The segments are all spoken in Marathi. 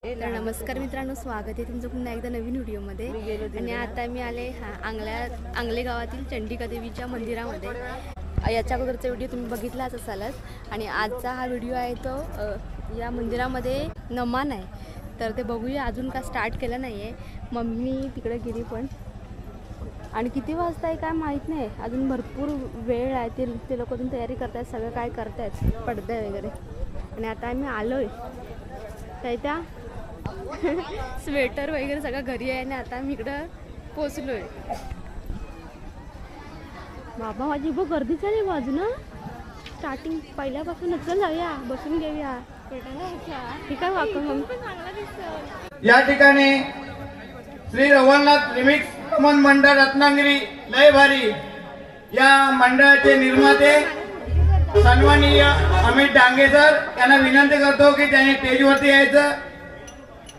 तर नमस्कार मित्रांनो, स्वागत आहे तुमचं पुन्हा एकदा नवीन व्हिडिओमध्ये. आणि आता मी आले आंगले गावातील चंडिका देवीच्या मंदिरामध्ये. याच्या अगोदरचा व्हिडिओ तुम्ही बघितलाच असालच. आणि आजचा हा व्हिडिओ आहे तो या मंदिरामध्ये नमन आहे, तर ते बघूया. अजून का स्टार्ट केलं नाही आहे. मम्मी तिकडे गेली पण, आणि किती वाजता आहे काय माहीत नाही. अजून भरपूर वेळ आहे. ते लोक अजून तयारी करतात, सगळं काय करतायत, पडद्या वगैरे. आणि आता आम्ही आलो आहे काय त्या स्वेटर वगैरे सगळं घरी आहे. आणि आता आम्ही इकडं पोचलो आहे. बाबा माझी खूप गर्दी झाली बाजून. स्टार्टिंग पहिल्यापासूनच जाऊया, बसून घेऊया. ठीक आहे वाकं मग. या ठिकाणी श्री रवळनाथ रिमिक्स मंडळ रत्नागिरी लय भारी या मंडळाचे निर्माते सन्माननीय अमित डांगे सर यांना विनंती करतो की त्यांनी स्टेजवरती यायचं.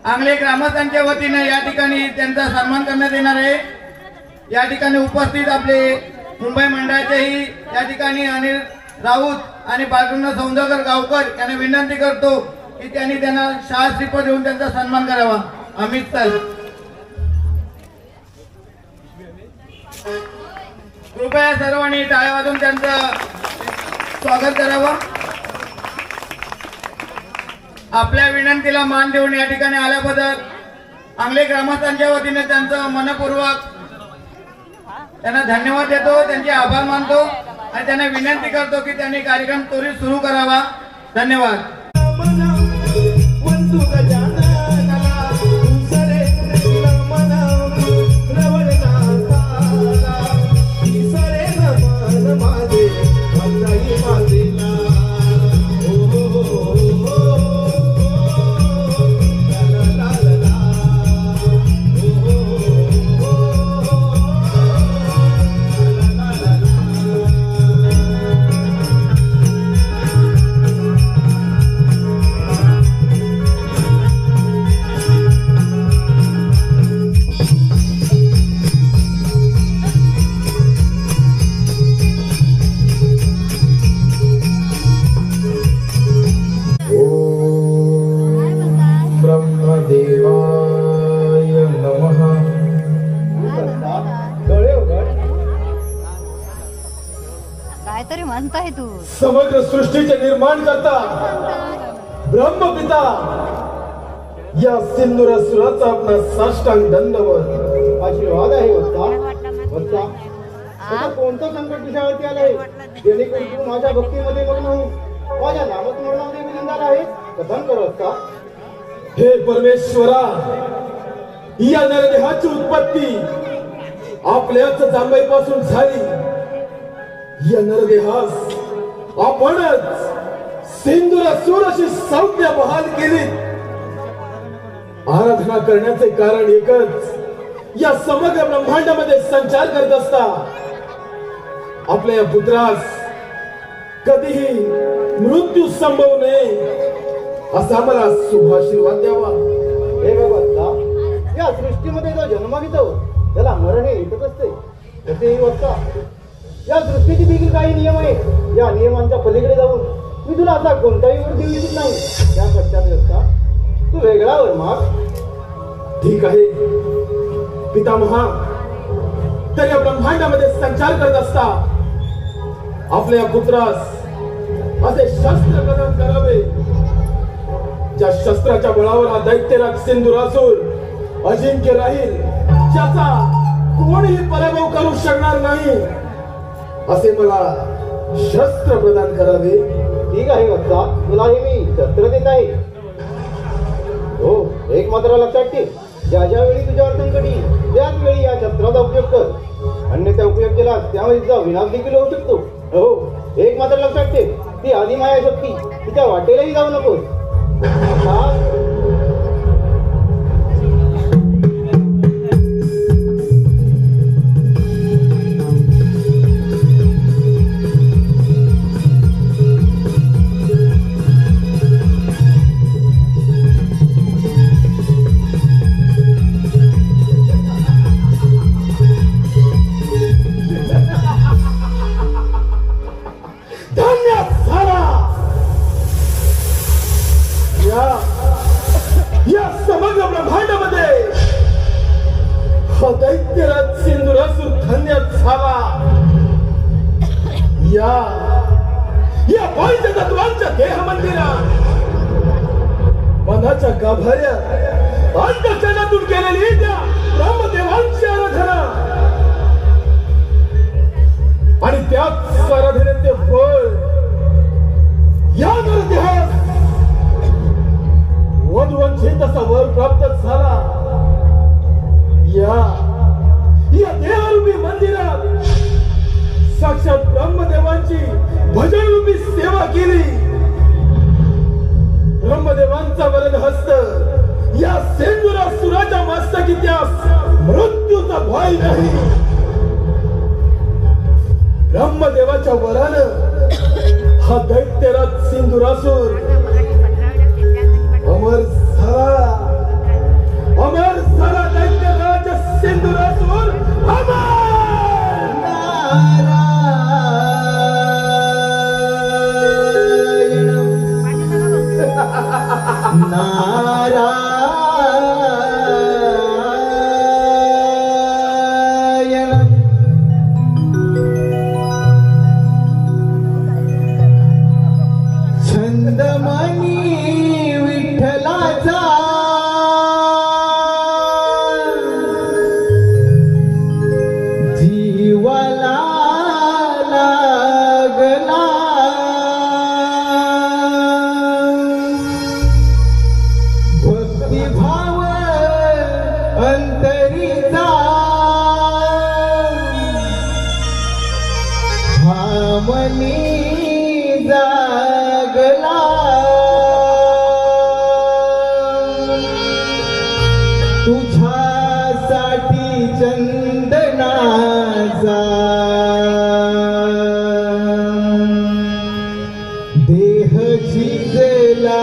आंगले ग्रामस्थांच्या वतीने या ठिकाणी त्यांचा सन्मान करण्यात येणार आहे. या ठिकाणी उपस्थित आपले मुंबई मंडळाचेही या ठिकाणी अनिल राऊत आणि बालकृष्ण सौंदरकर गावकर यांना विनंती करतो की त्यांना शाळा श्रीपद देऊन त्यांचा सन्मान करावा. अमित सर कृपया सर्वांनी टाळ्या वाजवून त्यांचं स्वागत करावं. आपल्या विनंतीला मान देऊन या ठिकाणी आल्याबद्दल आंगले ग्रामस्थांच्या वतीने त्यांचं मनपूर्वक त्यांना धन्यवाद देतो, त्यांचे आभार मानतो आणि त्यांना विनंती करतो की त्यांनी कार्यक्रम त्वरित सुरू करावा. धन्यवाद. काहीतरी म्हणताय तू. समग्र सृष्टीचे निर्माण करता ब्रह्मपिता या सिंदूरासुराचा आपला साष्टांग दंडवत आशीर्वाद आहे. वत्ता कोणतं संकट तुझ्यावरती आलंय जेणेकरून तू माझ्या भक्तीमध्ये मग्न होऊन माझ्या नामस्मरणामध्ये विनंदार आहे. कथन करत का? हे परमेश्वरा, या नरदेहाची उत्पत्ती आपल्याच जांभईपासून झाली. या नरदेहास आपणच सिंदूरासुर अशी संज्ञा बहाल केली. आराधना करण्याचे कारण एकच, या समग्र ब्रह्मांडामध्ये संचार करत असता आपल्या या पुत्रास कधीही मृत्यू संभव नये असा मला शुभाशीर्वाद द्यावा. हे भगवंता, या सृष्टीमध्ये जो जन्म घेतो त्याला मरण हे येतच असते. तसेही वत्ता, या सृष्टीची देखील काही नियम आहे. या नियमांच्या पलीकडे जाऊन मी तुला असा कोणताही वर देऊ इच्छित नाही. त्या पश्चात वत्ता तू वेगळा वर माग. ठीक आहे पितामहा, तर या ब्रह्मांडामध्ये संचार करत असता आपल्या पुत्रास असे शस्त्र प्रदान करावे ज्या शस्त्राच्या बळावर हा दैत्यराज सिंदूरासुर अजिंक्य राहील, ज्याचा कोणीही पराभव करू शकणार नाही असे मला शस्त्र प्रदान करावे. ठीक आहे वत्ता, तुला हे मी शस्त्र देत आहे. हो, एक मात्र लक्षात ठेव, ज्या ज्या वेळी तुझ्यावर संकट येईल त्याच वेळी या शस्त्राचा उपयोग कर. अन्यथा उपयोग केलास त्यामुळे तुझा विनाश देखील होऊ शकतो. हो, एक मात्र लक्षात ठेव, ती आदिमाया शक्ती तिच्या वाटेलाही जाऊ नकोस. धन्यवाद. गाभाऱ्यात अंतःकरणातून केलेली त्या ब्रह्मदेवांची आराधना आणि त्याच आराधनेचे फळ या नरदेहात वधूवंचित असा वर प्राप्त झाला. या देवरूपी मंदिरात साक्षात ब्रह्मदेवांची भजनरूपी सेवा केली. ब्रह्मदेवांचा वरद हस्त या सेंदुरासुराच्या मस्तकी त्या मृत्यूचा भय नाही. ब्रह्मदेवाच्या वरानं हा दैत्यराज सिंदुरासूर अमर झाला दैत्यराज सिंदुरासूर अमर. छंदमणी विठ्ठलाचा जीवाला लागला. भक्तिभाव अंतरीचा भामनी जागला. तुझ्यासाठी चंदनाचा देह शिजला.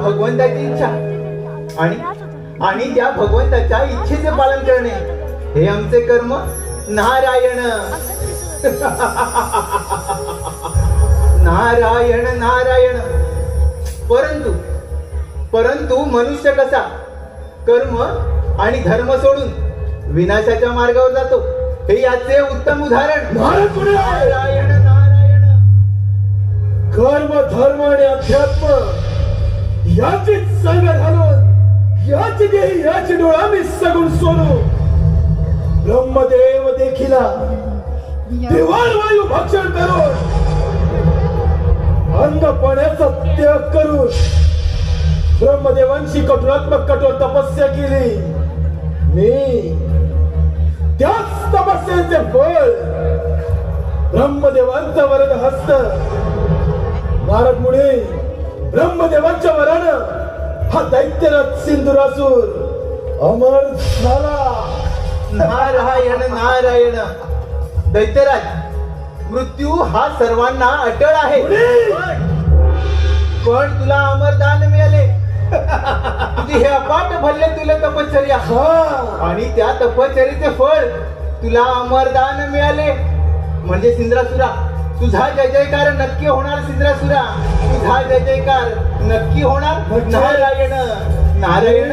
भगवंताची इच्छा आणि त्या भगवंताच्या इच्छेचे पालन करणे हे आमचे कर्म. नारायण नारायण नारायण. परंतु मनुष्य कसा कर्म आणि धर्म सोडून विनाशाच्या मार्गावर जातो हे याचे उत्तम उदाहरण. नारायण नारायण. कर्म धर्म आणि अध्यात्म याची संग घालून याची देही याची डोळा मी सगुण सोडू. ब्रह्मदेव देखिला देवाण वायू भक्षण करून अन्न पाण्याचा त्याग करून ब्रह्मदेवांची कठोर तपस्या केली. मी त्याच तपस्येचे फळ ब्रह्मदेवांचा वरद हस्त नारद मुनी ब्रह्मदेवांच्या वरानं हा दैत्यराज सिंदुरासूर अमर झाला. नारायण नारायण. दैत्यराज मृत्यू हा सर्वांना अटळ आहे पण तुला अमरदान मिळाले. तुझी हे अपाट भल्ले तुला तपश्चर्या आणि त्या तपश्चर्येचे फळ तुला अमरदान मिळाले. म्हणजे सिंद्रासुरा तुझा जय जयकार नक्की होणार. सिंद्रासुरा तुझा जय जयकार नक्की होणार. नारायण नारायण.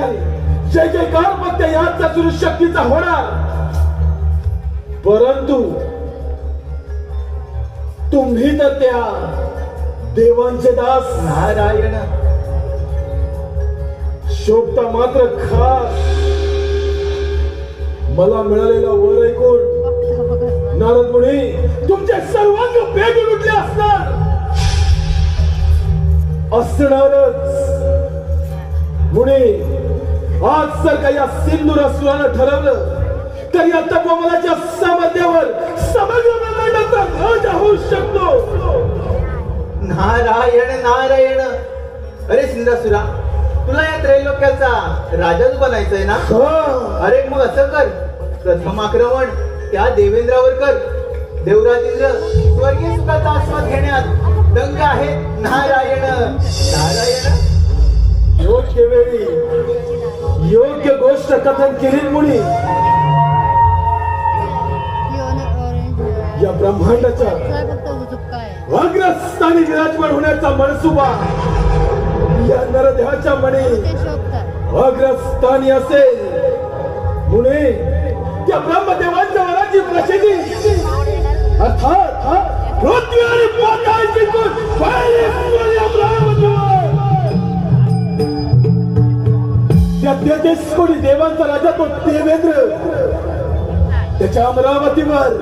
जय जयकार फक्त याच शक्तीचा होणार. परंतु तुम्ही तर त्या देवांचे दास. नारायण. शोभता मात्र खास मला मिळालेला वर ऐकून नारद मुनी तुमचे सर्वांग पेटून उठले असणार. असणारच. मुळे आज जर का या सिंधूर असुरानं ठरवलं तर या तपोबलाच्या सामर्थ्यावर समग्र ब्रह्मांडाचा राजा होऊ शकतो. नारायण नारायण. अरे सिंधासुरा, तुला या त्रैलोक्याचा राजाच बनायचंय ना? अरे मग असं कर, प्रथम आक्रमण त्या देवेंद्रावर कर. देवराजेंद्र स्वर्गीय सुखाचा आस्वाद घेण्यात दंग आहे. नारायण नारायण. योग्य वेळी योग्य गोष्ट कथन केली मुली या ब्रह्मांडाच्या अग्रस्थानी विराजमान होण्याचा मनसुबा या नरदेहाच्या मने अग्रस्थानी असेल. म्हणून त्या ब्रह्मदेवांच्या वराची प्रसिद्धी अर्थात पृथ्वी आणि पाताळ जिंकून त्या 33 कोटी देवांचा राजा तो देवेंद्र त्याच्या अमरावतीवर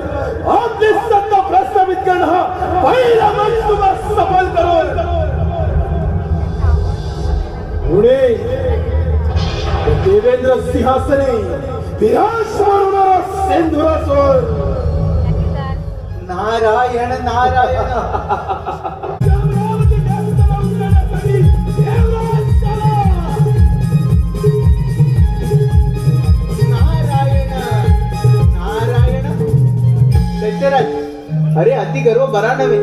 आपली सत्ता प्रस्थापित करणं हा पहिला मनसुबा सफल करून पुणे देवेंद्र सिंहासनी विराजमान होणारा सिंधुरासुर. नारायण नारायण. अरे अति गर्व बरा नव्हे.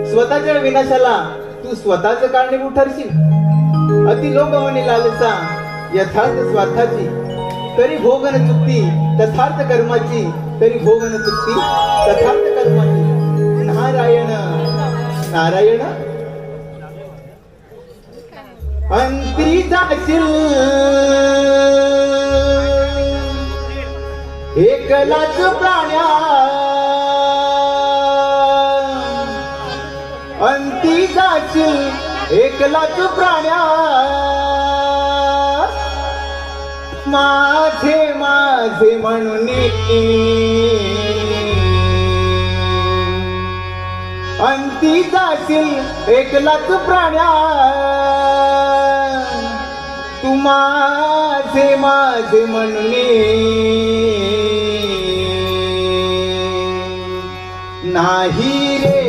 स्वतःच्या विनाशाला तू स्वतःच कारणीभूत ठरशील. अति लोभवनी लालसा यथार्थ स्वार्थाची, तरी भोगन चुकती तथार्थ कर्माची. तरी भोगन चुकती तथार्थ कर्माची. नारायण नारायण. अंती जाशील एकलाच प्राण्या. अंती जाशील एकलाच प्राण्या. माझे माझे म्हणून अंती जाशील एकलाच प्राण्या. तू माझे माझे म्हणून नाही रे.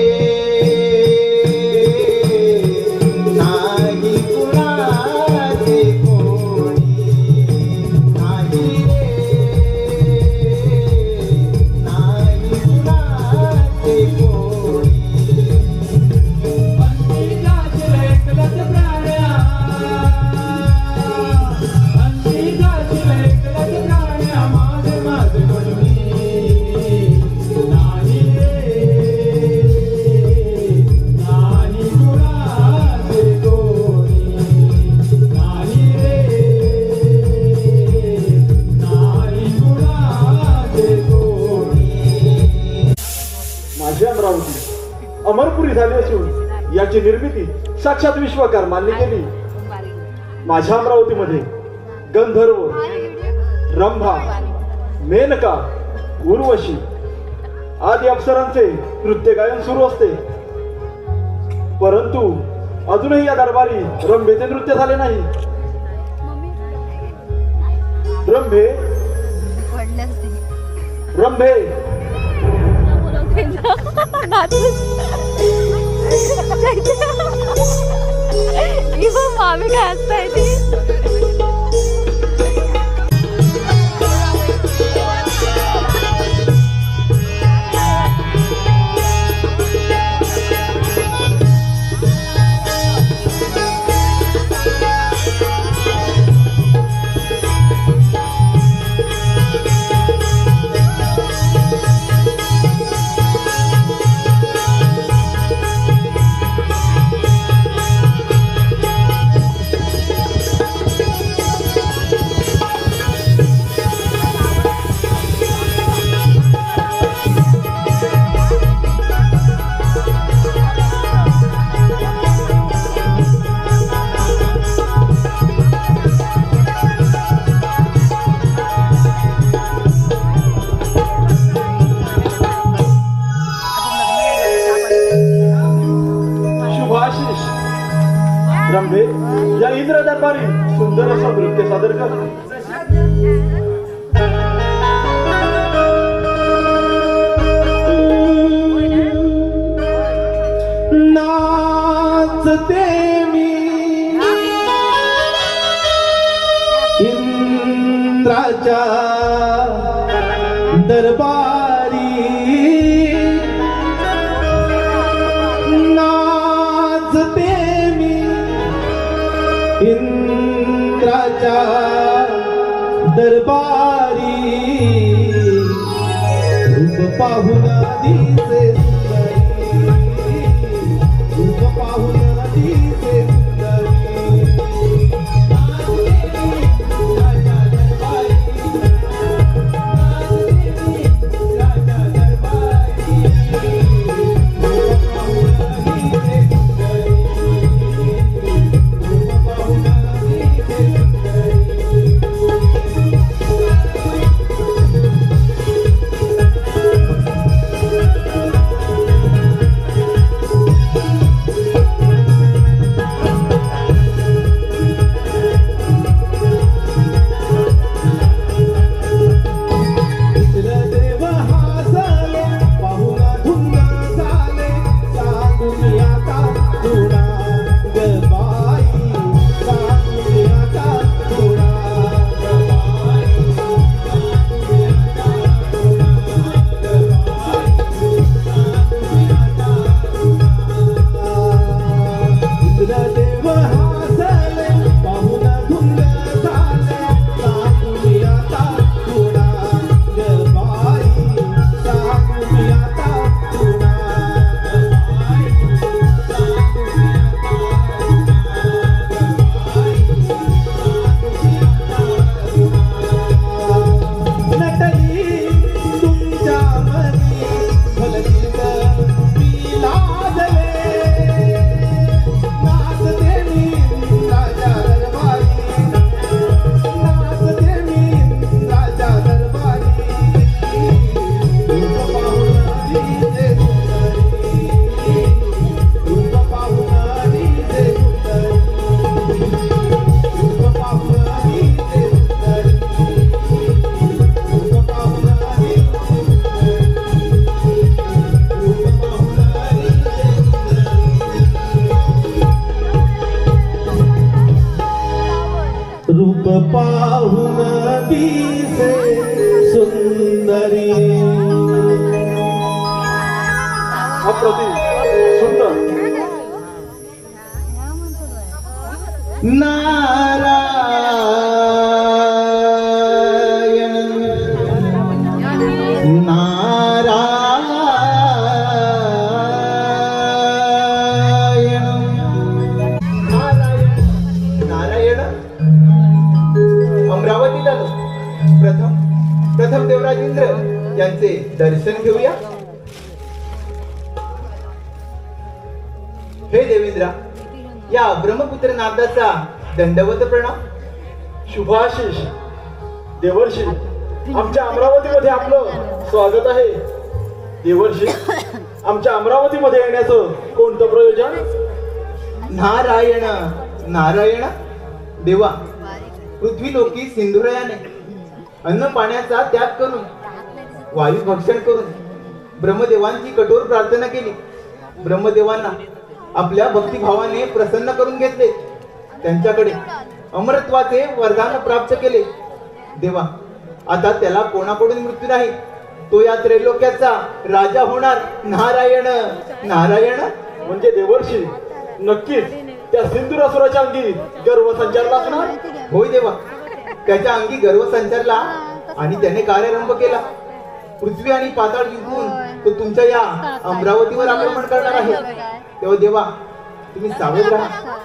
अमरपुरी झाली असून याची निर्मिती साक्षात विश्वकर्मांनी केली. माझ्या अमरावतीमध्ये गंधर्व, रंभा, मेनका, उर्वशी आदी अप्सरांचे नृत्य गायन सुरू असते. परंतु अजूनही या दरबारी रंभेचे नृत्य झाले नाही. रंभे रंभे मामी काय असताय ती. या इंद्र दरबारी सुंदर असं नृत्य सादर कर. नाचते मी इंद्राच्या दरबारी, नाचते मी इंद्राच्या दरबारी, रूप पाहून दिसे सुंदरी, रूप पाहून दिसे सुंदरी. रूप पाहून दिसे सुंदरी. अप्रतिम सुंदर. नारायण नारायण नारायण. अमरावतीला प्रथम देवराज इंद्र यांचे दर्शन घेऊया. हे देवेंद्रा, या ब्रह्मपुत्र नारदाचा दंडवत प्रणाम. शुभाशीष देवर्षी, आमच्या अमरावतीमध्ये आपलं स्वागत आहे. देवर्षी, आमच्या अमरावतीमध्ये येण्याचं कोणतं प्रयोजन? नारायण नारायण. देवा, पृथ्वी लोकी सिंधुरायाने अन्न पाण्याचा त्याग करून, वायू भक्षण करून ब्रह्मदेवांची कठोर प्रार्थना केली. ब्रह्मदेवांना आपल्या भक्तिभावाने प्रसन्न करून घेतले, त्यांच्याकडे अमरत्वाचे वरदान प्राप्त केले. देवा, आता त्याला कोणाकडून मृत्यू नाही, तो या त्रैलोक्याचा राजा होणार. नारायण नारायण. म्हणजे देवर्षी, नक्कीच त्या सिंधुरासुराच्या अंगी गर्व संचारला असणार. होय देवा, त्याच्या अंगी गर्व संचारला आणि त्याने कार्यारंभ केला. पृथ्वी आणि पाताळ जिंकून तो तुमच्या या अमरावतीवर आक्रमण करणार आहे. तेव्हा देवा, तुम्ही सावध राहा.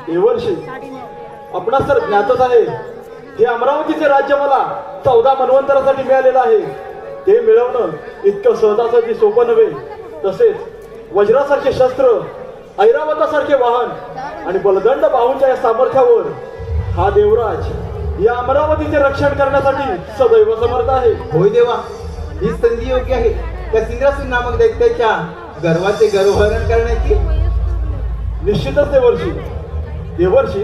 देवर्षी, आपणास तर ज्ञातच आहे, हे अमरावतीचे राज्य मला 14 मन्वंतरासाठी मिळालेलं आहे. ते मिळवणं इतकं सहजासहजी सोपं नव्हे. तसेच वज्रासारखे शस्त्र, ऐरावतासारखे वाहन आणि बलदंड बाहूंच्या या सामर्थ्यावर हा देवराज या अमरावतीचे रक्षण करण्यासाठी सदैव समर्थ आहे. होय देवा, ही संधी योग्य आहे त्या सिंद्रासूर नामक दैत्याच्या गर्वाचे गर्वहरण करण्याची. निश्चितच देवर्षी, देवर्षी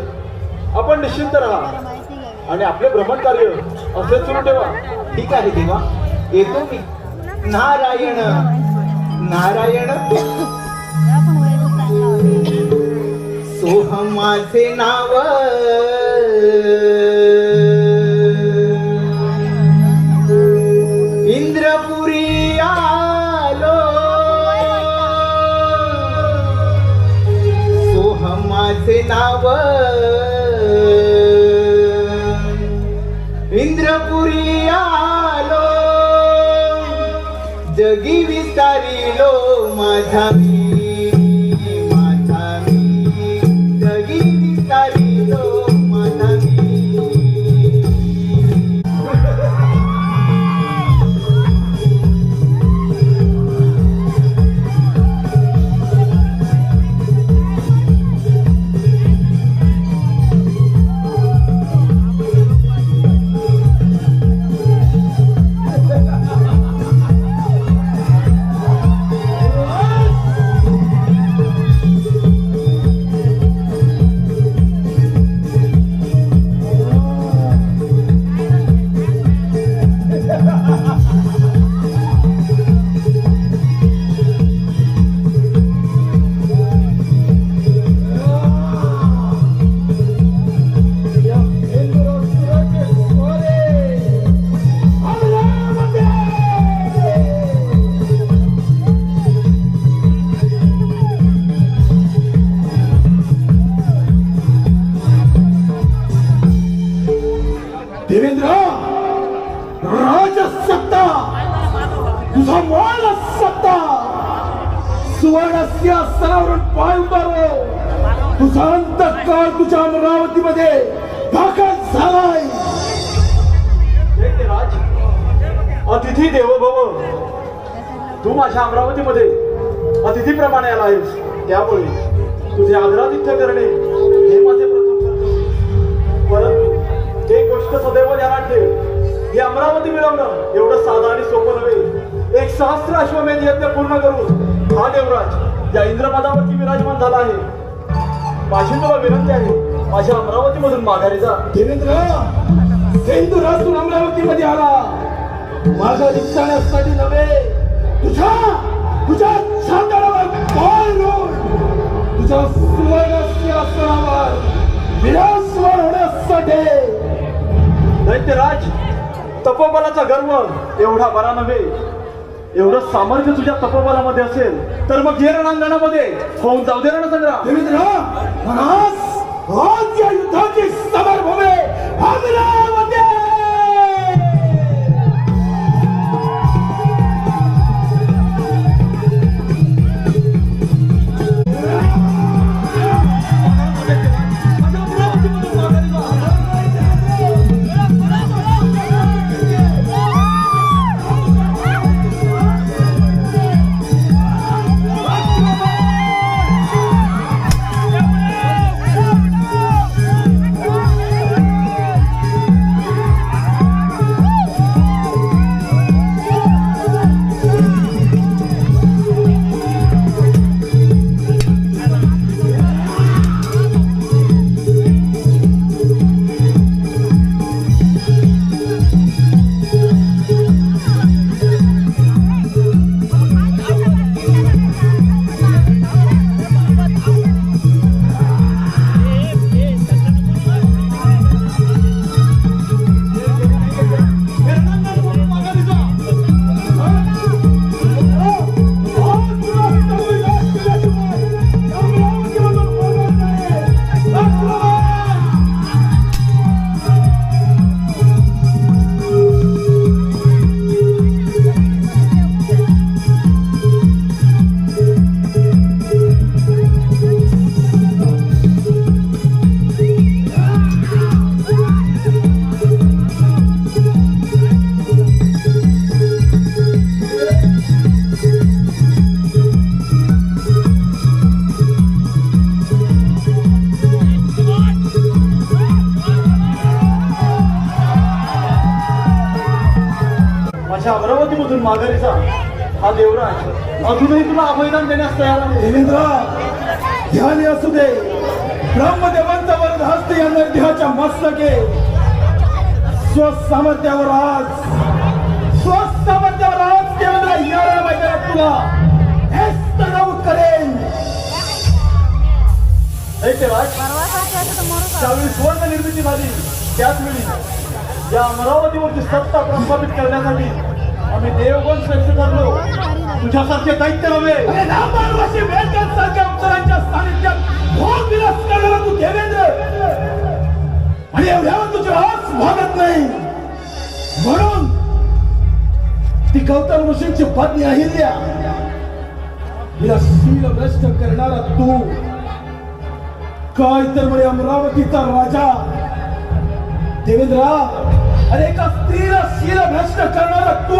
आपण निश्चिंत राहा आणि आपले भ्रमण कार्य असे सुरू ठेवा. ठीक आहे देवा, येतो मी. नारायण नारायण सोहमाचे नाव इंद्रपुरी आलो सोहमाचे नाव इंद्रपुरी आलो जगी विस्तारिलो माझा मी जगी विस्तारिलो माझा मी. देवेंद्र, राजसत्ता तुझा मान सत्ता सुवर्णस्य स्तरावरून पाय उतारो. तुझा अंतकाळ तुझ्या अमरावतीमध्ये दाखल झालाय. राज, अतिथी देवो भव. तू माझ्या अमरावतीमध्ये अतिथीप्रमाणे आला आहेस, त्यामुळे तुझे आदरातिथ्य करणे हे माझे प्रथम कर्तव्य. परंतु एक गोष्ट सदैव ध्यानात ठेव, हे अमरावती मिळवणं एवढं साधं आणि सोपं नव्हे. 1 सहस्त्र अश्वमेध यज्ञ पूर्ण करून हा देवराज या इंद्रपदावरती विराजमान झाला आहे. माझी तुला विनंती आहे, माझ्या अमरावतीमधून माघारी जा. देवेंद्र, सिंधुरातून अमरावतीमध्ये आला माघारी जाण्यासाठी नव्हे, तुझ्या छाताडावर पाय रोवून तुझ्या सुवर्णस्य आसनावर विराजमान होण्यासाठी. दैत्यराज, तपोबलाचा गर्व एवढा बरा नव्हे. एवढं सामर्थ्य तुझ्या तपोबलामध्ये असेल तर मग जे रणांगणामध्ये होऊन जाऊ दे रणसंग्राम. देवेंद्र, आज या युद्धाची समरभूमी अमरावती. माझ्या अमरावतीमधून माघारी जा. हा देवराज अजूनही तुला अभयदान देण्यास तयार आहे. देवेंद्र, ध्यान असू दे. ब्रह्मदेवांचा वरद हस्त या नरदेहाच्या मस्तके स्वसामर्थ्यावर आज देवेंद्र या मैदानात तुला हेच तणाव करेन. ऐके राज, ज्यावेळी सुवर्ण निर्मिती झाली त्याच वेळी या अमरावतीवरची सत्ता प्रस्थापित करण्यासाठी आम्ही देवगण श्रेष्ठ ठरलो. तुझ्यासारखे दैत्य नव्हे. अरे नामांवासी वेदकांसारख्या अप्सरांच्या सानिध्यात भोग विलास करणारा तू देवेंद्र, आणि एवढ्यावर तुझे आस भागत नाही. म्हणून ती गौतम ऋषींची पत्नी अहिल्या हिला शील भ्रष्ट करणारा तू, काय तर म्हणे अमरावतीचा राजा देवेंद्रा, अरे एका स्त्रीला शील भ्रष्ट करणारा तू,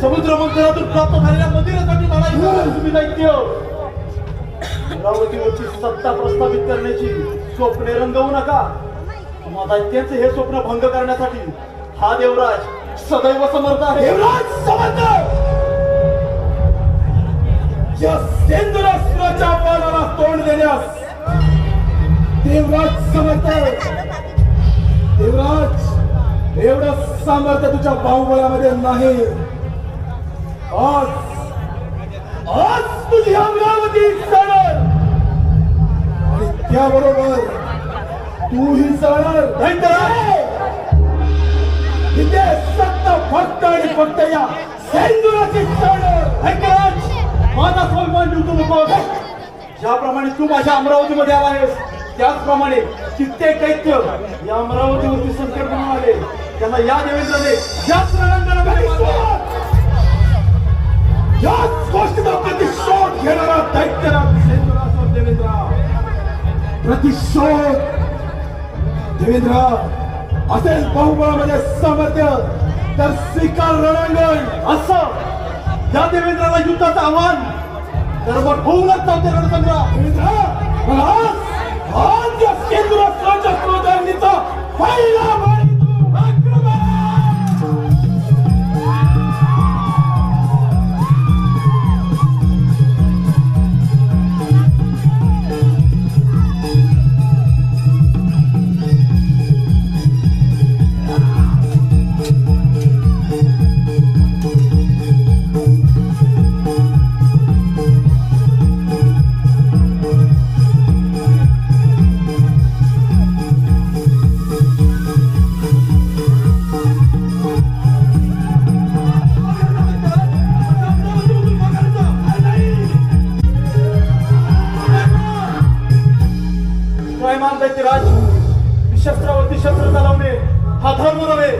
समुद्र मंथनातून प्राप्त झालेल्या मंदिरासाठी लढाई तुम्ही दैत्य. अमरावतीवरची सत्ता प्रस्थापित करण्याची स्वप्ने रंगवू नका. तुम्हा दैत्याचे हे स्वप्न भंग करण्यासाठी हा देवराज सदैव समर्थ आहे. देवराज समर्थ या सेंद्रास्त्राच्या आव्हानाला तोंड देण्यास देवराज समर्थ. देवराज, एवढं सामर्थ्य तुझ्या बाहुबळामध्ये नाही. आज तुझी अमरावती जाणार आणि त्याबरोबर तूही जाणार. इथे सत्ता फक्त आणि फक्त या सेंदुराची जाणार. ऐकराज, माझा स्वाभिमान देऊ नको. ज्याप्रमाणे तू माझ्या अमरावतीमध्ये आला आहेस त्याचप्रमाणे कित्येक दैत्य या अमरावतीवरती संकट बनून आले. त्यांना या देवेंद्रने याच रणांगणामध्ये याच गोष्टीचा प्रतिशोध घेणारा दैत्यराज सेंदुराचा देवेंद्र. प्रतिशोध देवेंद्र असेल बाहुबळामध्ये सामर्थ्य तर स्वीकार रणांगण. असं या देवेंद्राला युद्धाचं आव्हान तर मग होऊनच चालते रणसंग्राम. देवेंद्र, आज या सेंदुराच्या क्रोधांनीचा पहिला बळी तू आक्रमण. दैत्यराज, शस्त्रावरती शस्त्र चालवणे हा धर्म नव्हे.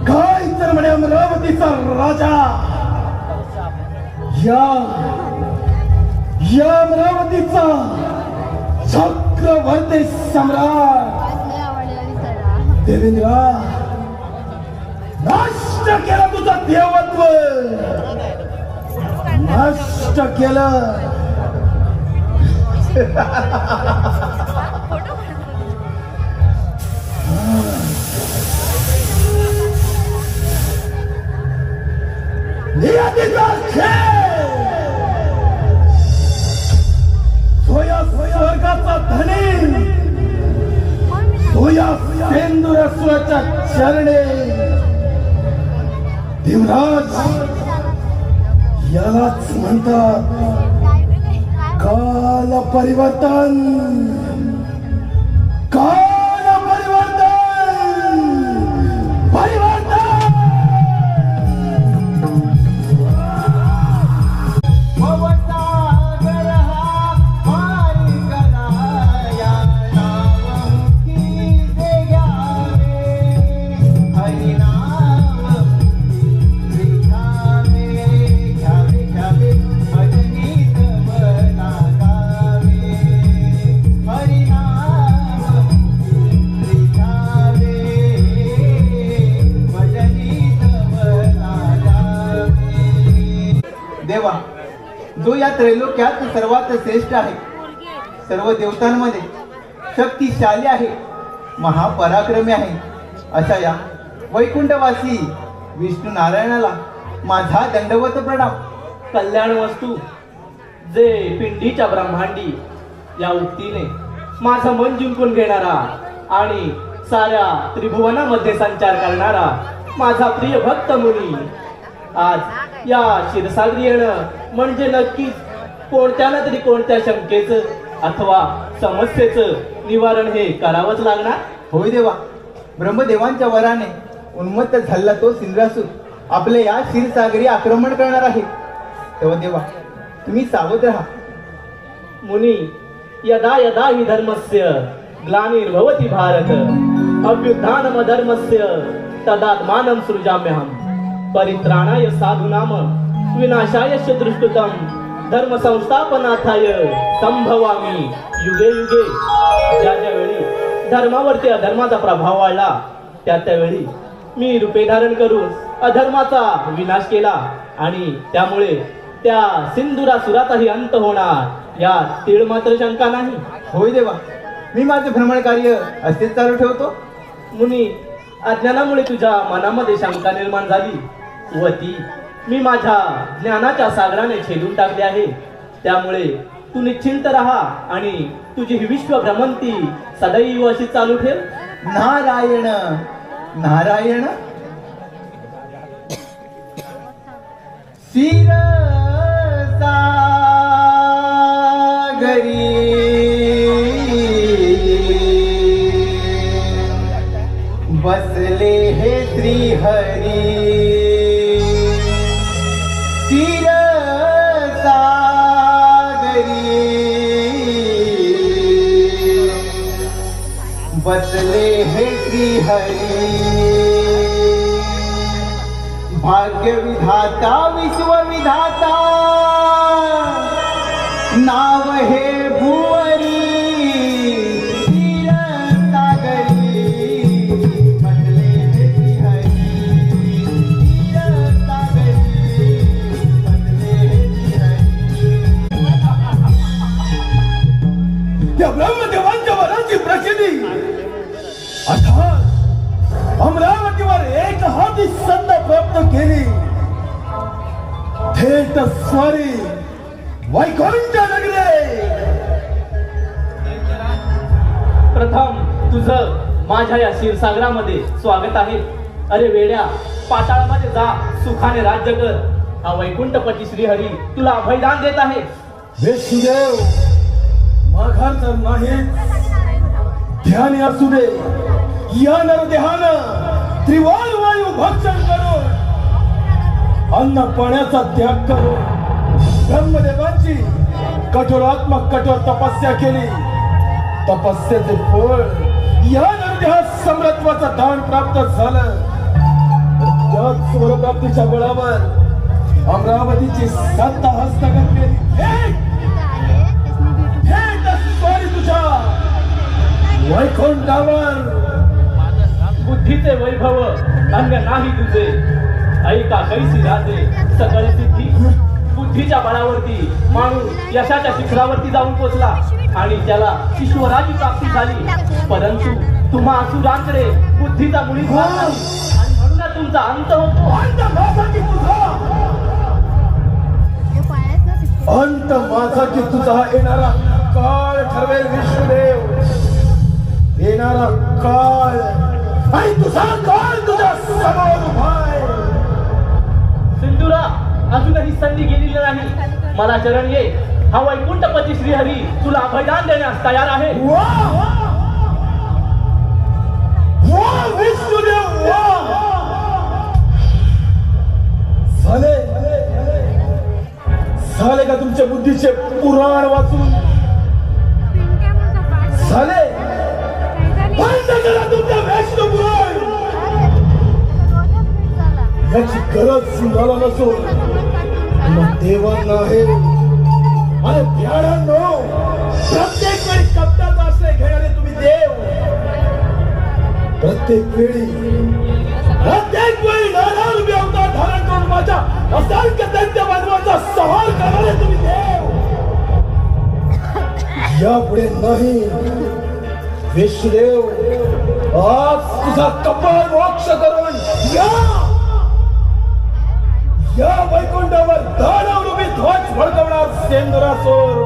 काय तर म्हणे अमरावतीचा राजा, या अमरावतीचा चक्रवर्ती सम्राट देवेंद्र, नष्ट केलं तुझं देवत्व, नष्ट केलं. नियतीचा खेळ, सोया स्वर्गाचा धनी, सोया सेंदुरासुराच्या चरणे. देवराज, यालाच म्हणतात काल परिवर्तन. काल परिवर्तन, परिवर्तन. देवा, जो या त्रैलोक्यात सर्वात श्रेष्ठ आहे, सर्व देवतांमध्ये शक्तिशाली आहे, महापराक्रमी आहे, अशा या वैकुंठवासी विष्णू नारायणाला माझा दंडवत प्रणाम. कल्याण वस्तू जे पिंडीच्या ब्रह्मांडी या उक्तीने माझं मन जिंकून घेणारा आणि साऱ्या त्रिभुवनामध्ये संचार करणारा माझा प्रिय भक्त मुनी आज या क्षीरसागरी येणं म्हणजे नक्कीच कोणत्या ना तरी कोणत्या शंकेचं अथवा समस्येचं निवारण हे करावंच लागणार. होय देवा, ब्रह्मदेवांच्या वराने उन्मत्त झाला तो सिंद्रासूर आपल्या या क्षीरसागरी आक्रमण करणार आहे. तेव्हा देवा तुम्ही सावध राहा. मुनी यदा यदा हि धर्मस्य ग्लानिर्भवति भारत अभ्युत्थानमधर्मस्य तदात्मानं सृजाम्यहम् परित्राणाय साधूनाम विनाशाय च दुष्कृतं धर्म संस्थापनार्थाय संभवामि युगे युगे. ज्या ज्यावेळी धर्मावरती अधर्माचा प्रभाव वाढला त्यावेळी मी रूपे धारण करून अधर्माचा विनाश केला आणि त्यामुळे त्या सिंधुरासुराचाही अंत होणार यात तीळ मात्र शंका नाही. होय देवा, मी माझे भ्रमण कार्य असेच चालू ठेवतो. मुनी अज्ञानामुळे तुझ्या मनामध्ये शंका निर्माण झाली व ती मी माझ्या ज्ञानाच्या सागराने छेदून टाकली आहे. त्यामुळे तू निश्चिंत राहा आणि तुझी ही विश्व भ्रमंती सदैव अशी चालू ठेव. नारायण नारायण. बसले हे श्रीहरी तीर सागरी बसले हे श्रीहरी भाग्य विधाता विश्वविधाता नाव हे भुवरी तीर सागरी बसले हे श्रीहरी तीर सागरी बसले हे श्रीहरी. त्या ब्रह्मदेवांच्या वराची प्रसिद्धी अर्थात अमरावतीवर एक हाती सत्ता प्राप्त केली. थेट स्वारी वैकुंठ नगरे. प्रथम तुझं माझ्या या क्षीरसागरामध्ये स्वागत आहे. अरे वेड्या, पाताळामध्ये जा, सुखाने राज्य कर. हा वैकुंठपती श्रीहरी तुला अभयदान देत आहे. विष्णुदेव माघार तर नाही, ध्यानी असू दे. या नरदेहानं त्रिवार वायू भक्षण करून अन्न पाण्याचा त्याग करून ब्रह्मदेवांची कठोरात्मक कठोर तपस्या केली. तपस्येचे फळ या नरदेहात समृद्धत्वाचं दान प्राप्त झालं. त्याच स्वरप्राप्तीच्या बळावर अमरावतीची सत्ता हस्तगत केली. तुझ्या वैकुंठावर बुद्धीचे वैभव अन्य नाही तुझे. ऐका कैसी राहते सकळ सिद्धी. बुद्धीच्या बळावरती माणूस यशाच्या शिखरावरती जाऊन पोचला आणि त्याला ईश्वराची प्राप्ती झाली. परंतु तुम्हा असुरांकडे बुद्धीचा मुळीच भाग नाही आणि म्हणूनच तुमचा अंत होतो. अंत माझा की तुझा येणारा काळ ठरवेल विष्णुदेव. येणारा काळ आणि तुझा काळ तुझ्या समोर उभा आहे. सिंधुरा, अजूनही संधी गेलेली नाही. मला शरण ये. हा वैकुंठपती श्रीहरी तुला अभयदान देण्यास तयार आहे. वा वा विष्णुदेव वा. झाले का तुमच्या बुद्धीचे पुराण वाचून? झाले? बंद करा तुमच्या वैष्णव पुराण. याची गरज मला नसून मग देवांना आहे. आणि भ्याडांनो, प्रत्येक वेळी कप्ताचा आश्रय घेणारे तुम्ही देव. प्रत्येक वेळी नारायण उभे अवतार धारण करून माझ्या असंख्य दैत्य मानवाचा संहार करणारे तुम्ही देव. यापुढे नाही विष्णुदेव. आज तुझा कपाळ मोक्ष करून या या वैकुंठावर दानवरूपी ध्वज फडकवणार सेंद्रासूर.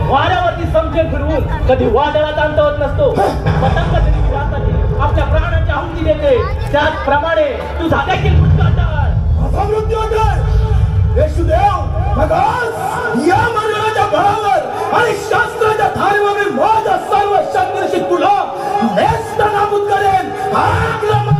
वाऱ्यावरती समजे फिरवून कधी वादळात अंत होत नसतो. पतंग कधी विरासाठी आपल्या प्राणांची आहुती देते, त्याचप्रमाणे तुझा देखील मृत्यू होणार. माझा मृत्यू होणार. येशुदेव भगवान, या मंदिराच्या बळावर आणि शास्त्राच्या धारेवर मी माझ्या सर्व शक्तीनिशी तुला नेस्त नाबूद करेन. आक्रमण.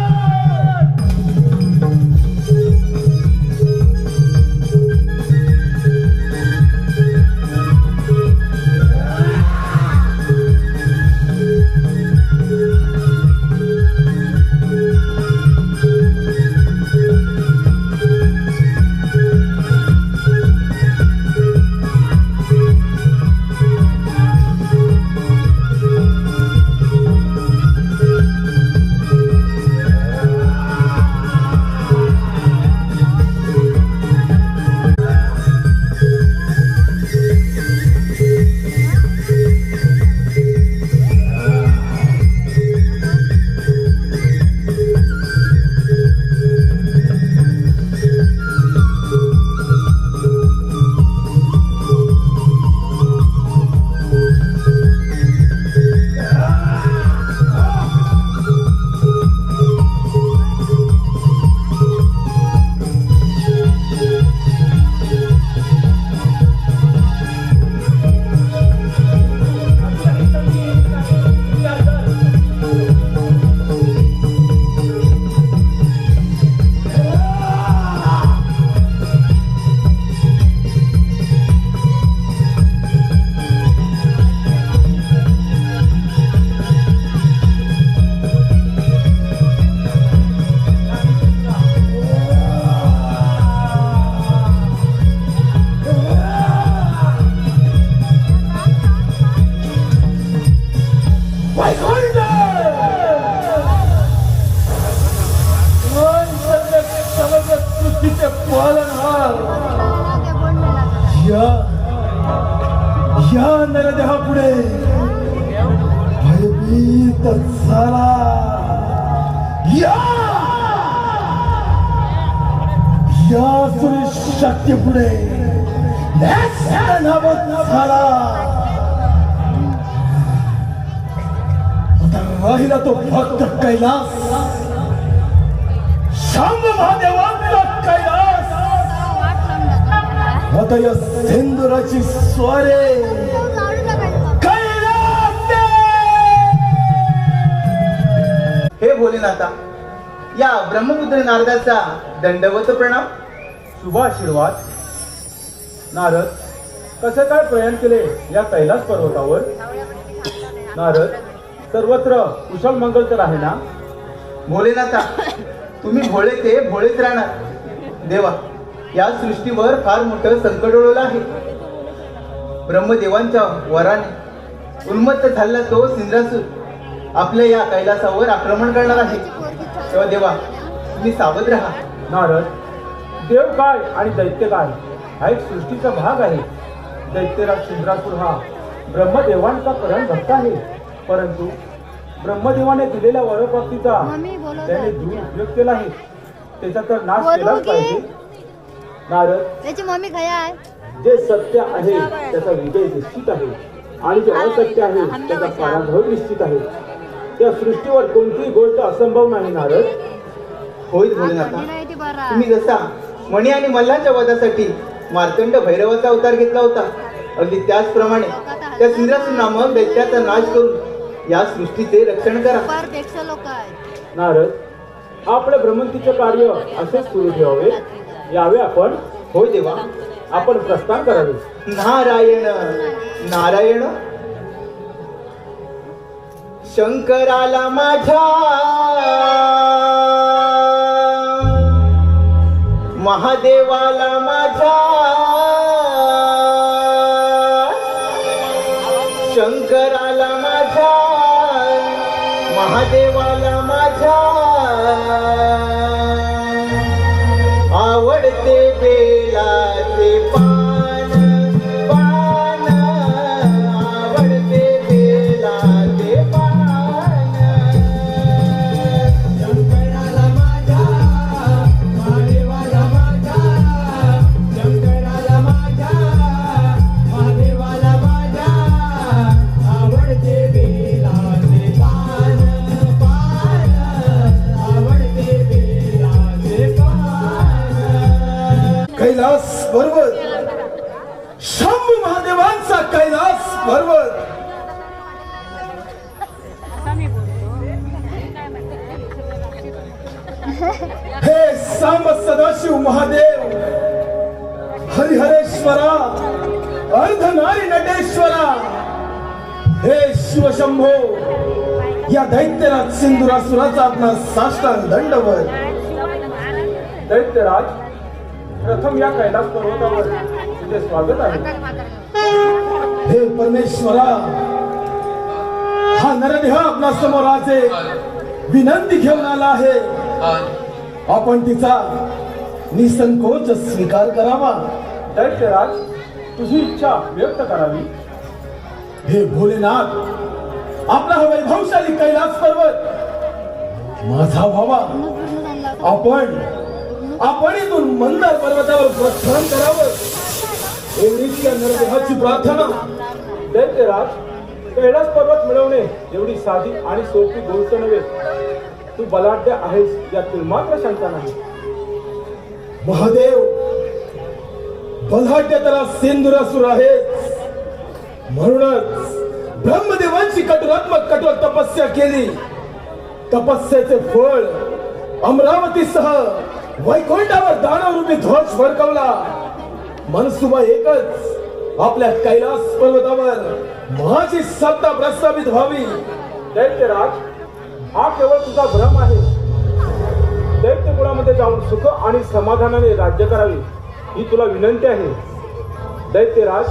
या नरदेहा पुढे भयभीत झाला. या शक्ती पुढे नाबद झाला. आता राहिला तो भक्त कैलास, शांब महादेवांचा कैलास. आता या सिंदुराची स्वारे हे भोलेनाथा, या ब्रह्मपुत्र नारदाचा दंडवत प्रणाम. शुभ आशीर्वाद. नारद, कसे काय प्रयाण केले या कैलास पर्वतावर? नारद, सर्वत्र कुशल मंगल तर आहे ना? भोलेनाथा, तुम्ही भोळे ते भोळेच राहणार. देवा, या सृष्टीवर फार मोठं संकट ओढवलं आहे. ब्रह्मदेवांच्या वराने उन्मत्त झालेला तो सिंद्रासूर आपल्या या कैलासावर आक्रमण करणार आहे. तेव्हा देवा, तुम्ही सावध राहा. नारद, देव काय आणि दैत्य काय हा एक सृष्टीचा भाग आहे. दैत्यराज सिंद्रासूर हा ब्रह्मदेवांचा परम भक्त आहे, परंतु ब्रह्मदेवाने दिलेल्या वरप्राप्तीचा त्याने दुरुपयोग केला आहे. त्याचा तर नाश केलाच पाहिजे. नारद, त्याची मम्मी खया आहे. जे सत्य आहे त्याचा विजय निश्चित आहे आणि जे असत्य आहे त्याचा पराभव निश्चित आहे. त्या सृष्टीवर कोणतीही गोष्ट असंभव नाही. नारद, होईल भोलेनाथा, तुम्ही जसा मणी आणि मल्हाच्या वधासाठी मार्तंड भैरवाचा अवतार घेतला होता, अगदी त्याचप्रमाणे त्या सिंद्रासूर नामक दैत्याचा नाश करून या सृष्टीचे रक्षण करा. नारद, आपले भ्रमंतीचे कार्य असेच सुरू ठेवावे. यावे आपण. होय देवा, आपण प्रस्थान करावे. नारायण नारायण. शंकराला माझ्या महादेवाला माझ्या, शंकराला माझ्या महादेवाला माझ्या आवडते बेलाचे पान पान, आवडते बेलाचे पान. शंकराला माझ्या कैलास पर्वत, शंभू महादेवांचा कैलास पर्वत, हे सांब सदाशिव महादेव, हरिहरेश्वरा, अर्धनारी नटेश्वरा, हे शिवशंभो, या दैत्यराज सिंदुरासुराचा आपला साष्टांग दंडवत. दैत्यराज, प्रथम या कैलास पर्वतावर तुझे स्वागत आहे. हे परमेश्वरा, हा नरदेह आपल्या समोर आहे, विनंती घेऊन आला आहे. आपण तिचा निसंकोच स्वीकार करावा. दैत्यराज, तुझी इच्छा व्यक्त करावी. हे भोलेनाथ, आपला हा वैभवशाली कैलास पर्वत माझा व्हावा. आपण इथून मंदार पर्वतावर प्रस्थान करावं, एवढीच या नरदेहाची प्रार्थना. दैत्यराज, कैलास पर्वत मिळवणे एवढी साधी आणि सोपी गोष्ट नव्हे. तू बलाढ्य आहेस यातील मात्र शंका नाही. महादेव, बलाढ्य त्याला सिंदुरासुर आहेच, म्हणूनच ब्रह्मदेवांची कठोर तपस्या केली. तपस्येचे फळ अमरावतीसह वैकुंठावर दानवरूपी ध्वज फडकवला. मनसुबा एकच, आपल्या कैलास पर्वतावर माझी सत्ता प्रस्थापित व्हावी. दैत्यराज, हा केवळ तुझा भ्रम आहे. दैत्य कुळामध्ये जाऊन सुख आणि समाधानाने राज्य करावे ही तुला विनंती आहे. दैत्यराज,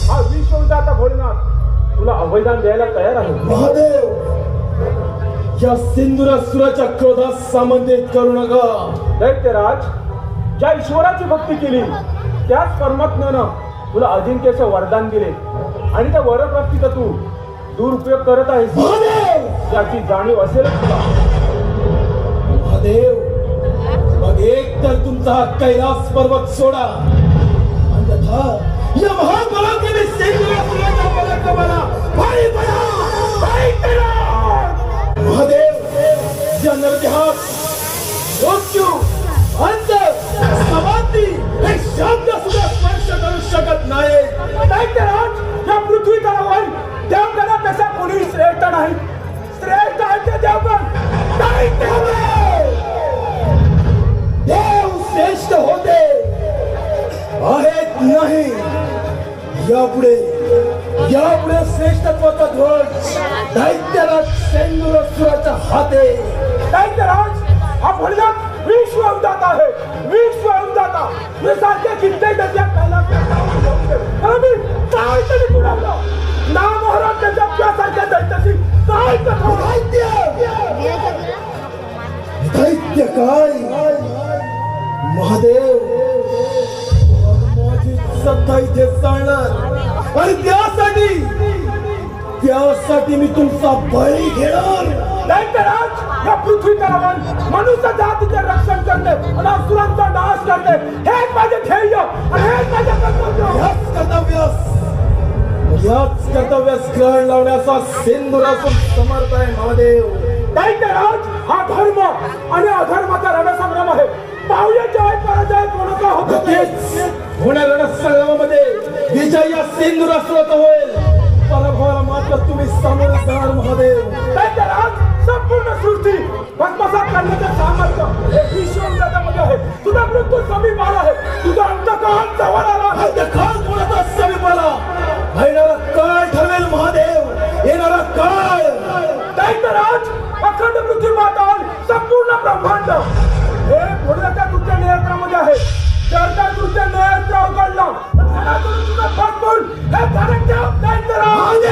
हा विश्वविधाता भोलेनाथ तुला अवैधान द्यायला तयार आहे. महादेव, या सिंदुरासुराच्या क्रोधात सामंतित करू नका. दैत्यराज, ज्या ईश्वराची भक्ती केली त्याच परमात्म्यानं तुला अजिंक्यचे वरदान दिले आणि त्या वरप्राप्तीचा तू दुरुपयोग करत आहेस. महादेव, याची जाणीव असेलच तुला. महादेव, मग एक तर तुमचा हा कैलास पर्वत सोडा, अन्यथा या महापराक्रमी सिंदुरासुराच्या पराक्रमाला बळी पडा. महादेव, या नरदेहात मृत्यू, अंतर, समाप्ती हे शब्द सुद्धा स्पर्श करू शकत नाही. दैत्यराज, या पृथ्वी तलावर देवगणापेक्षा कोणी श्रेष्ठ नाही. श्रेष्ठ आहे ते देवगण. देव श्रेष्ठ होते आहेत नाही. यापुढे श्रेष्ठत्वाचा ध्वज दैत्यराज सिंदुरासुराच्या हाते. दैत्यराज, हा भोलेनाथ विश्वविधाता आहे. विश्वविधाता मी सारख्या कित्येक त्याच्या मी काय तरी तुडवलं ना. महाराज त्याच्या त्यासारख्या दैत्याची काय दैत्य काय महादेव, माझी सत्ता इथे चालणार आणि त्यासाठी मी तुमचा बळी घेणार. दैत्यराज, या पृथ्वी तलावर मनुष्य जातीचे रक्षण करते आणि असुरांचा नाश करते. हेच माझे ध्येय आणि हेच माझे कर्तव्य. याच कर्तव्यास ग्रहण लावण्याचा सिंदुरासुर समर्थ आहे. महादेव, दैत्यराज, हा धर्म आणि अधर्माचा रणसंग्राम आहे. पाहूया जय पराजय कोणाचा होतो. होणाऱ्या रणसंग्रामामध्ये विजय या सिंदुरासुराचा होईल. पराभवाला मात्र तुम्ही सामोरे जाणार. महादेव, दैत्यराज, संपूर्ण सृष्टी भस्मसात करण्याचं सामर्थ्य हे विश्वविधातामध्ये आहे. तुझा मृत्यू समीप आला आहे. तुझा अंतकाळ जवळ आला. अंतकाळ कोणाचा समीप आला. येणारा काळ ठरवेल महादेव, येणारा काळ. दैत्यराज, अखंड पृथ्वी पाताळ संपूर्ण ब्रह्मांड हे भोलेनाथच्या तुझ्या नियंत्रणामध्ये आहे. जर का तुझ्या नियंत्रण उघडलं तर तुझं फसवून हे कार्यक्रम दैत्यराज.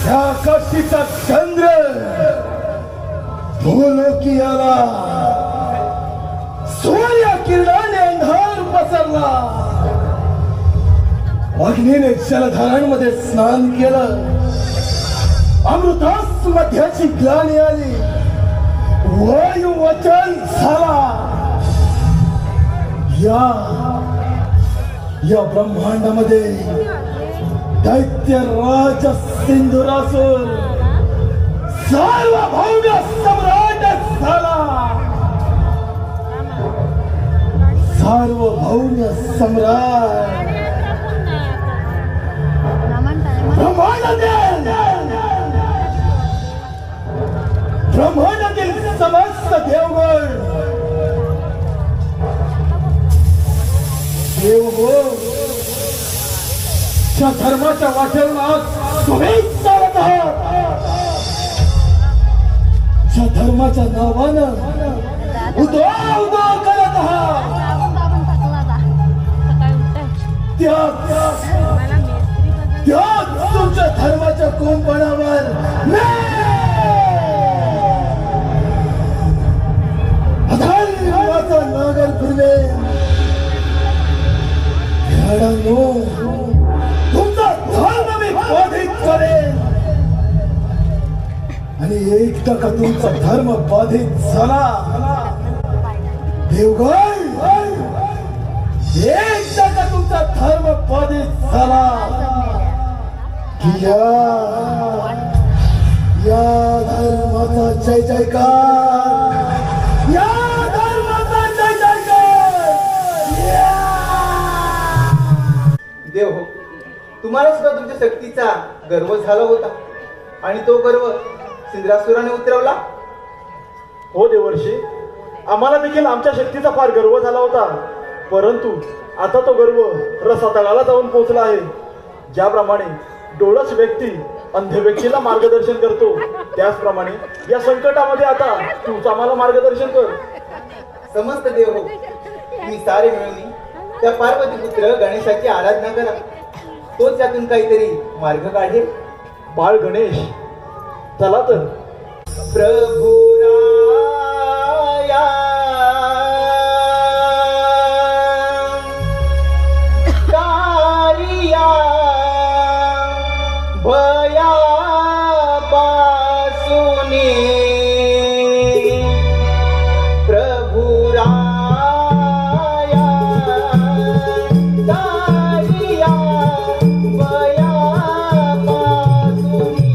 त्या काशीचा चंद्र भूलोकी आला, सूर्य किरणाने अंधार पसरला, अग्नीने जलधारांमध्ये स्नान केलं, अमृतास मध्याची ग्लानी आली, वायू वचन झाला. या ब्रह्मांडामध्ये दैत्य राज सिंधुरासूर सार्वभौम सम्राट झाला. सार्वभौम सम्राट ब्रह्मांडातील समस्त देवगण ज्या धर्माच्या वाटेवरून आज तुम्ही चालत आहात, ज्या धर्माच्या नावानं उदो उदो करत आहात, त्याच तुमच्या धर्माच्या कोंबणावर अधर्माचा नागर फिरवे. तुमचा धर्म मी बाधित करेन, आणि एकदा का तुमचा धर्म बाधित झाला देवगण, एकदा का तुमचा धर्म बाधित झाला की या धर्माचा जय जयकार, या धर्माचा जय जयकार. देव हो, तुम्हाला सुद्धा तुमच्या शक्तीचा गर्व झाला होता, आणि तो गर्व सिंद्रासुराने उतरवला. हो देवर्षी, आम्हाला देखील आमच्या शक्तीचा फार गर्व झाला होता, परंतु आता तो गर्व रसातळाला जाऊन पोहोचला आहे. ज्याप्रमाणे डोळस व्यक्ती अंध व्यक्तीला मार्गदर्शन करतो, त्याचप्रमाणे या संकटामध्ये आता तूच आम्हाला मार्गदर्शन कर. समस्त देव हो, तुम्ही सारे मिळून त्या पार्वती पुत्र गणेशाची आराधना करा, तोच त्यातून काहीतरी मार्ग काढेल. बाळ गणेश, चला तर. प्रभू राया कारिया भया पासूनी, प्रभू राया कारिया भया पासूनी,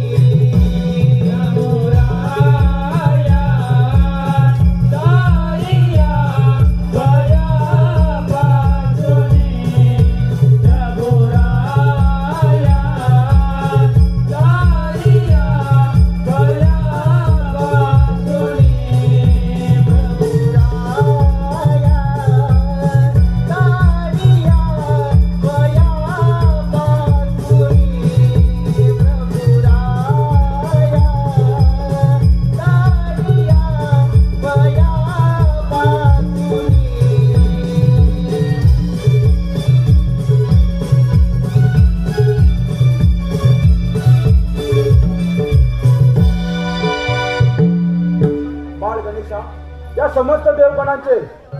या समस्त देवगणांचे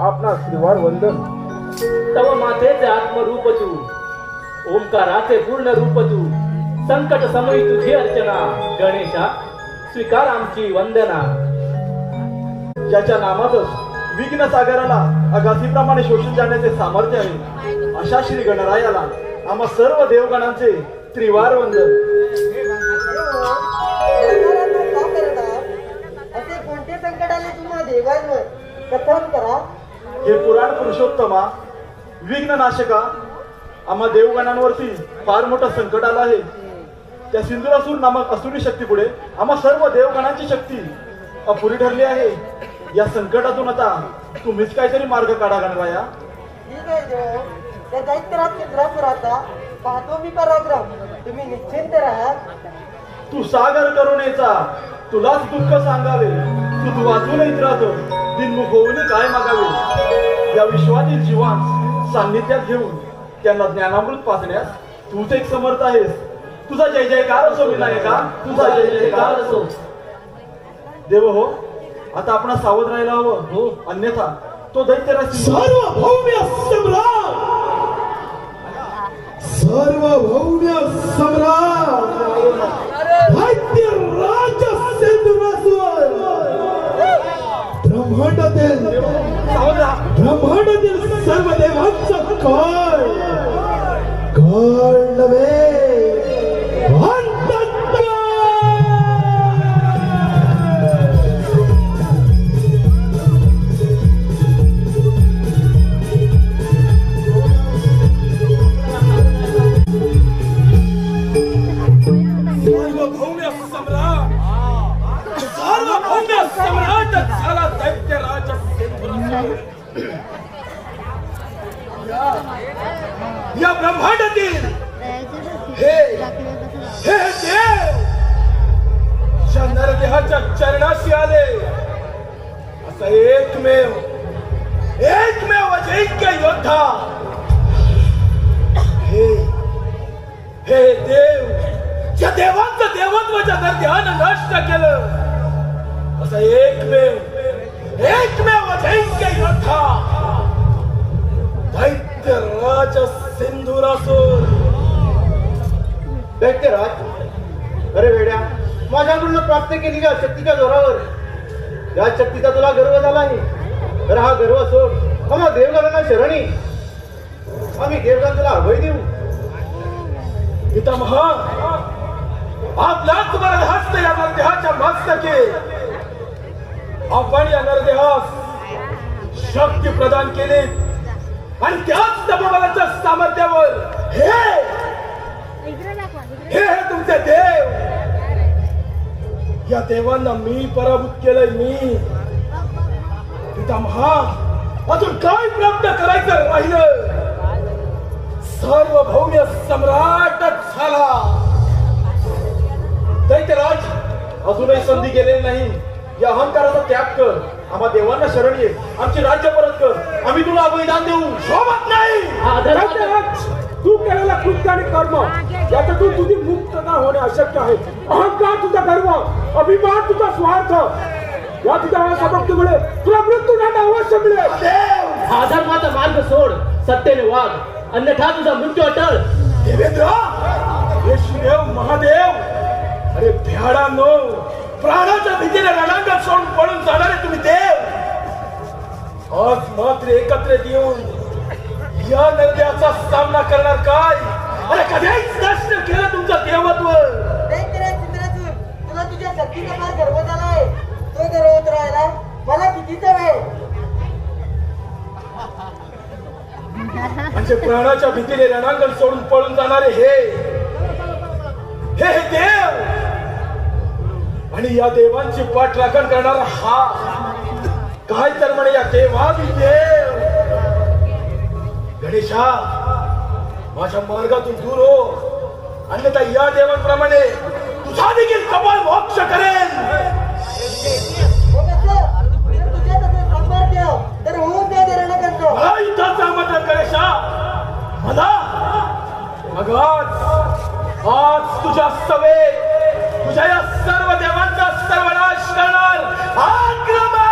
आपणास त्रिवार वंदन. तव मातेचे आत्मरूप तू, ओंकाराचे पूर्ण रूप तू, संकट समयी तुझी अर्चना, गणेशा स्वीकार आमची वंदना. ज्याच्या नामातच विघ्न सागराला अगाधीप्रमाणे शोषून जाण्याचे सामर्थ्य आहे, अशा श्री गणरायाला आम्हा सर्व देवगणांचे त्रिवार वंदन. असे कोणते संकट आले तुम्हा देवांवर, कथन करा. हे पुराण पुरुषोत्तमा, विघ्न नाशका, आम्हा देवगणांवरती फार मोठं संकट आलं आहे. त्या सिंधुरासूर नामक असुरी शक्ती पुढे आम्हा सर्व देवगणांची शक्ती अपुरी ठरली आहे. या संकटातून आता तुम्हीच काहीतरी मार्ग काढा गणराया. ठीक आहे देव, त्या दैत्यराज सिंधुरासुराचा पाहतो मी पराक्रम. तुम्ही निश्चिंत राहा. तू सागर करुणेचा, तुलाच दुःख सांगावे, तू वाचून इतरात दिनमुख होऊन काय मागावे. या विश्वातील जीवांस सान्निध्यात घेऊन त्यांना ज्ञानामृत पाजण्यास तूच एक समर्थ आहेस. तुझा जय जयकार असो विनायका, तुझा जय जयकार असो. देव हो, आता आपण सावध राहायला हवं. हो, अन्यथा तो दैत्यराज सार्वभौम्य सम्राट, सार्वभौम्य सम्राट दैत्यराज सिंधुरासुर ब्रह्मांडातील सर्व देवांचा काळ नव्हे या ब्रह्मांडातील हे देव ज्या नरदेहाच्या चरणाशी आले असा एकमेव अजिंक्य योद्धा हे देव ज्या देवांचं देवत्व ज्या नरदेहानं नष्ट केलं असा एकमेव अजिंक्य योद्धा दैत्यराज सिंधुरासुर. दैत्यराज, अरे वेड्या, माझ्याकडून प्राप्त केलेल्या शक्तीच्या जोरावर या शक्तीचा तुला गर्व झाला आहे. तर हा गर्व सोड, आम्हा देवगणांना शरणी, आम्ही देवगण तुला अभय देऊ. पितामह, आपल्याच वरदहस्त या नरदेहाच्या मस्तके आपण या नरदेहास शक्ती प्रदान केली आणि त्याच तपोबलाच्या सामर्थ्यावर हे तुमचे देव, या देवांना मी पराभूत केलंय. मी पितामहा, अजून काय प्राप्त करायचं राहिलं? सार्वभौम्य सम्राटच झाला. दैत्यराज, अजूनही संधी गेलेली नाही. या अहंकाराचा त्याग कर, आम्हा देवांना शरण ये, आमचे राज्य परत कर, आम्ही तुला बलिदान देऊ. शोभत नाही. तू केलेला कृत्य आणि कर्म याच्यातून तुझी मुक्तता होणे अशक्य आहे. अहंकार तुझा गर्व, अभिमान तुझा स्वार्थ, या तुझ्या समर्थेमुळे तुला मृत्यूदंड अवश्य मिळेल. अधर्माचा मार्ग सोड, सत्तेने वाग, अन्यथा तुझा मृत्यू अटळ. देवेंद्र, हे शिवदेव महादेव, अरे भ्याडांनो, प्राणाच्या भीतीने रणांगण सोडून पळून जाणारे तुम्ही देव आज मात्र एकत्रित येऊन या नरदेहाचा सामना करणार काय? अरे कधीच नष्ट केलं तुमचं देवत्व. तुला तुझ्या शक्तीचा फार गर्व झालाय. तो गर्व उतरायला मला कितीचा वेळ. म्हणजे प्राणाच्या भीतीने रणांगण सोडून पळून जाणारे हे देव आणि या देवांची पाठराखण करणारा हा काय तर म्हणे या देवादी देव. गणेशा, माझ्या मार्गातून दूर हो, अन्यथा या देवांप्रमाणे तुझा देखील कपाळ मोक्ष करेल. तर होऊन द्या देणं करतो. मला युद्धाचा आमंत्रण गणेशा, मला मग आज तुझ्या सवे तुझ्या या सर्व देवांचा सर्वनाश करणार आक्रमण.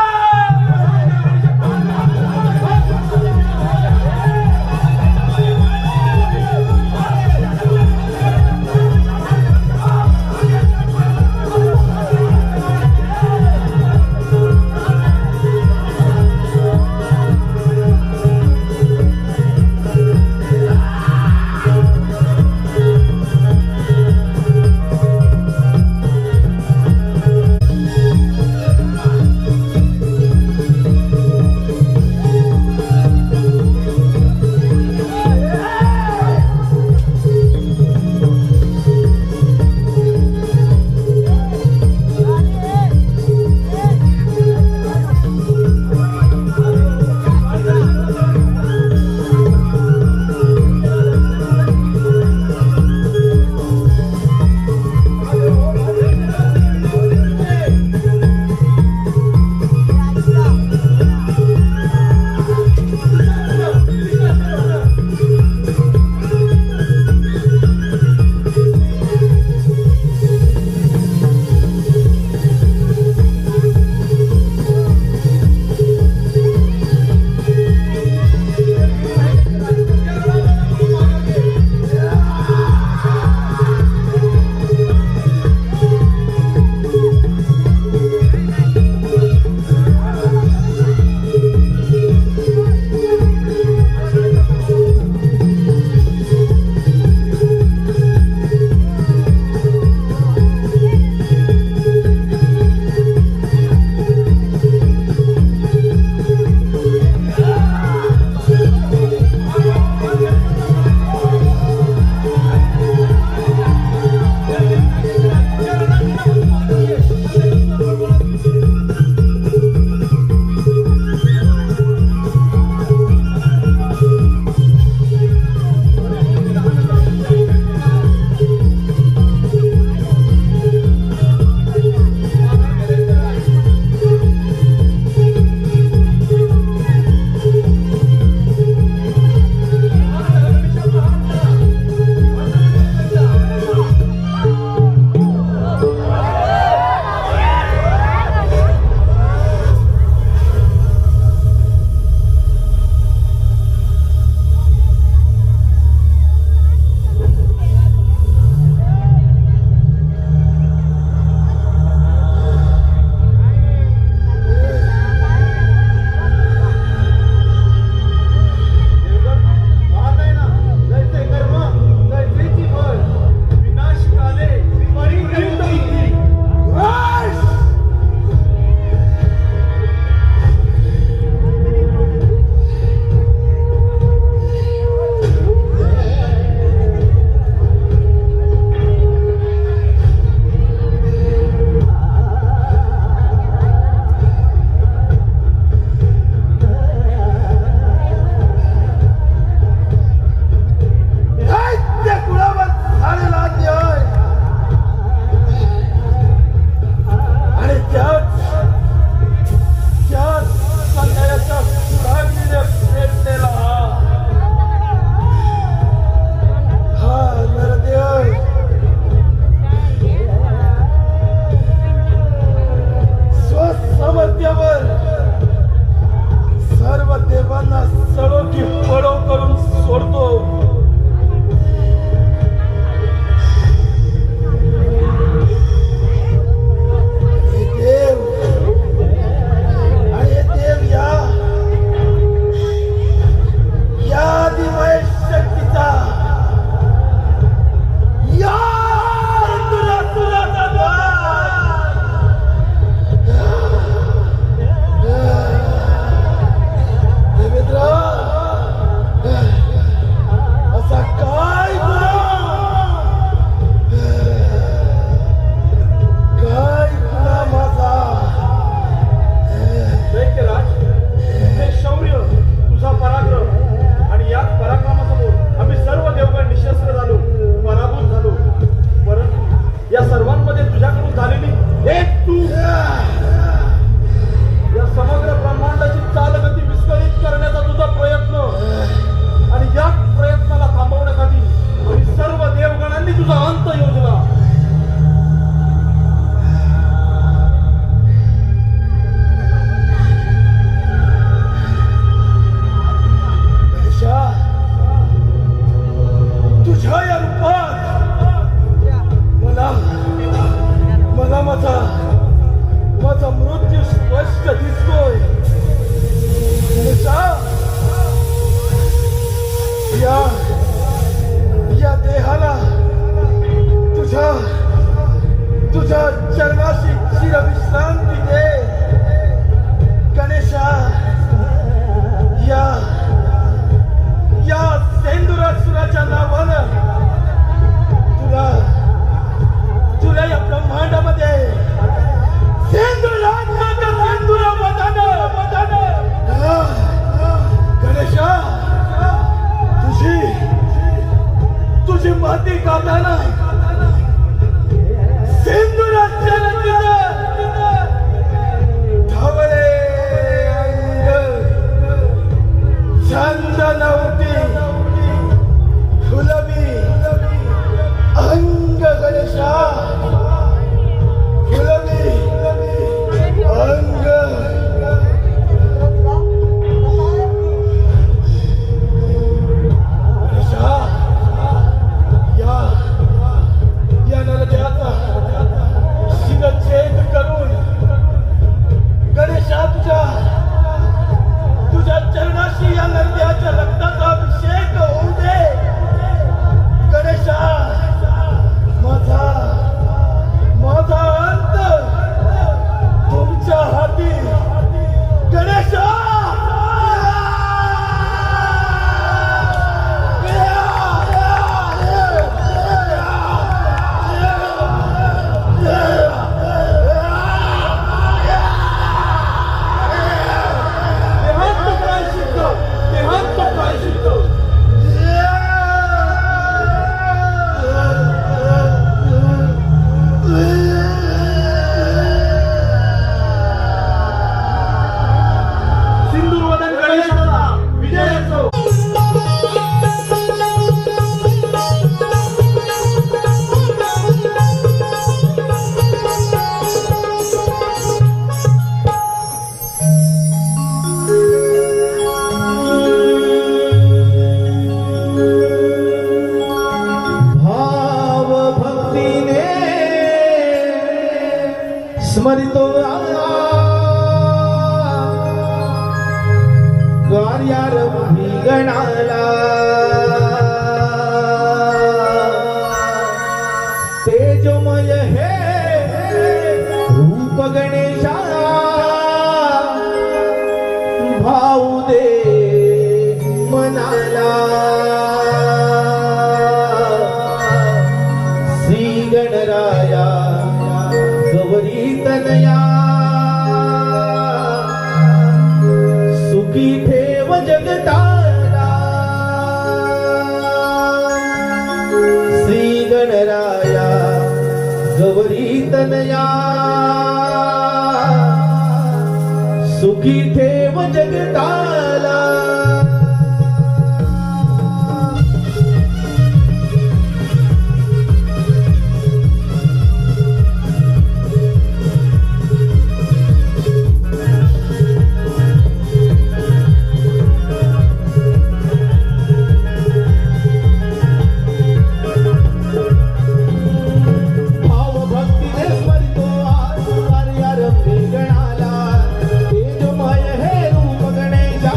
हाती काताना सिंदुराच्या धावले अंग छंद नव्हती फुलमी अंग गणेशा फुलमी अंग या नरदेवाचा शिरच्छेद करून गणेशा तुझ्या चरणाशी या नरदेवाच्या रक्ताचा अभिषेक होऊ दे गणेशा माझा अंत तुमच्या हाती गणेशा स्मरितो कार्यारंभी गणाला तेजोमय हे रूप गणेशा भाऊ दे मनाला श्री गणराया गौरी तनया सुखी ठेव जगताला श्री गणराया गौरी तनया सुखी ठेव जगताला गणेशा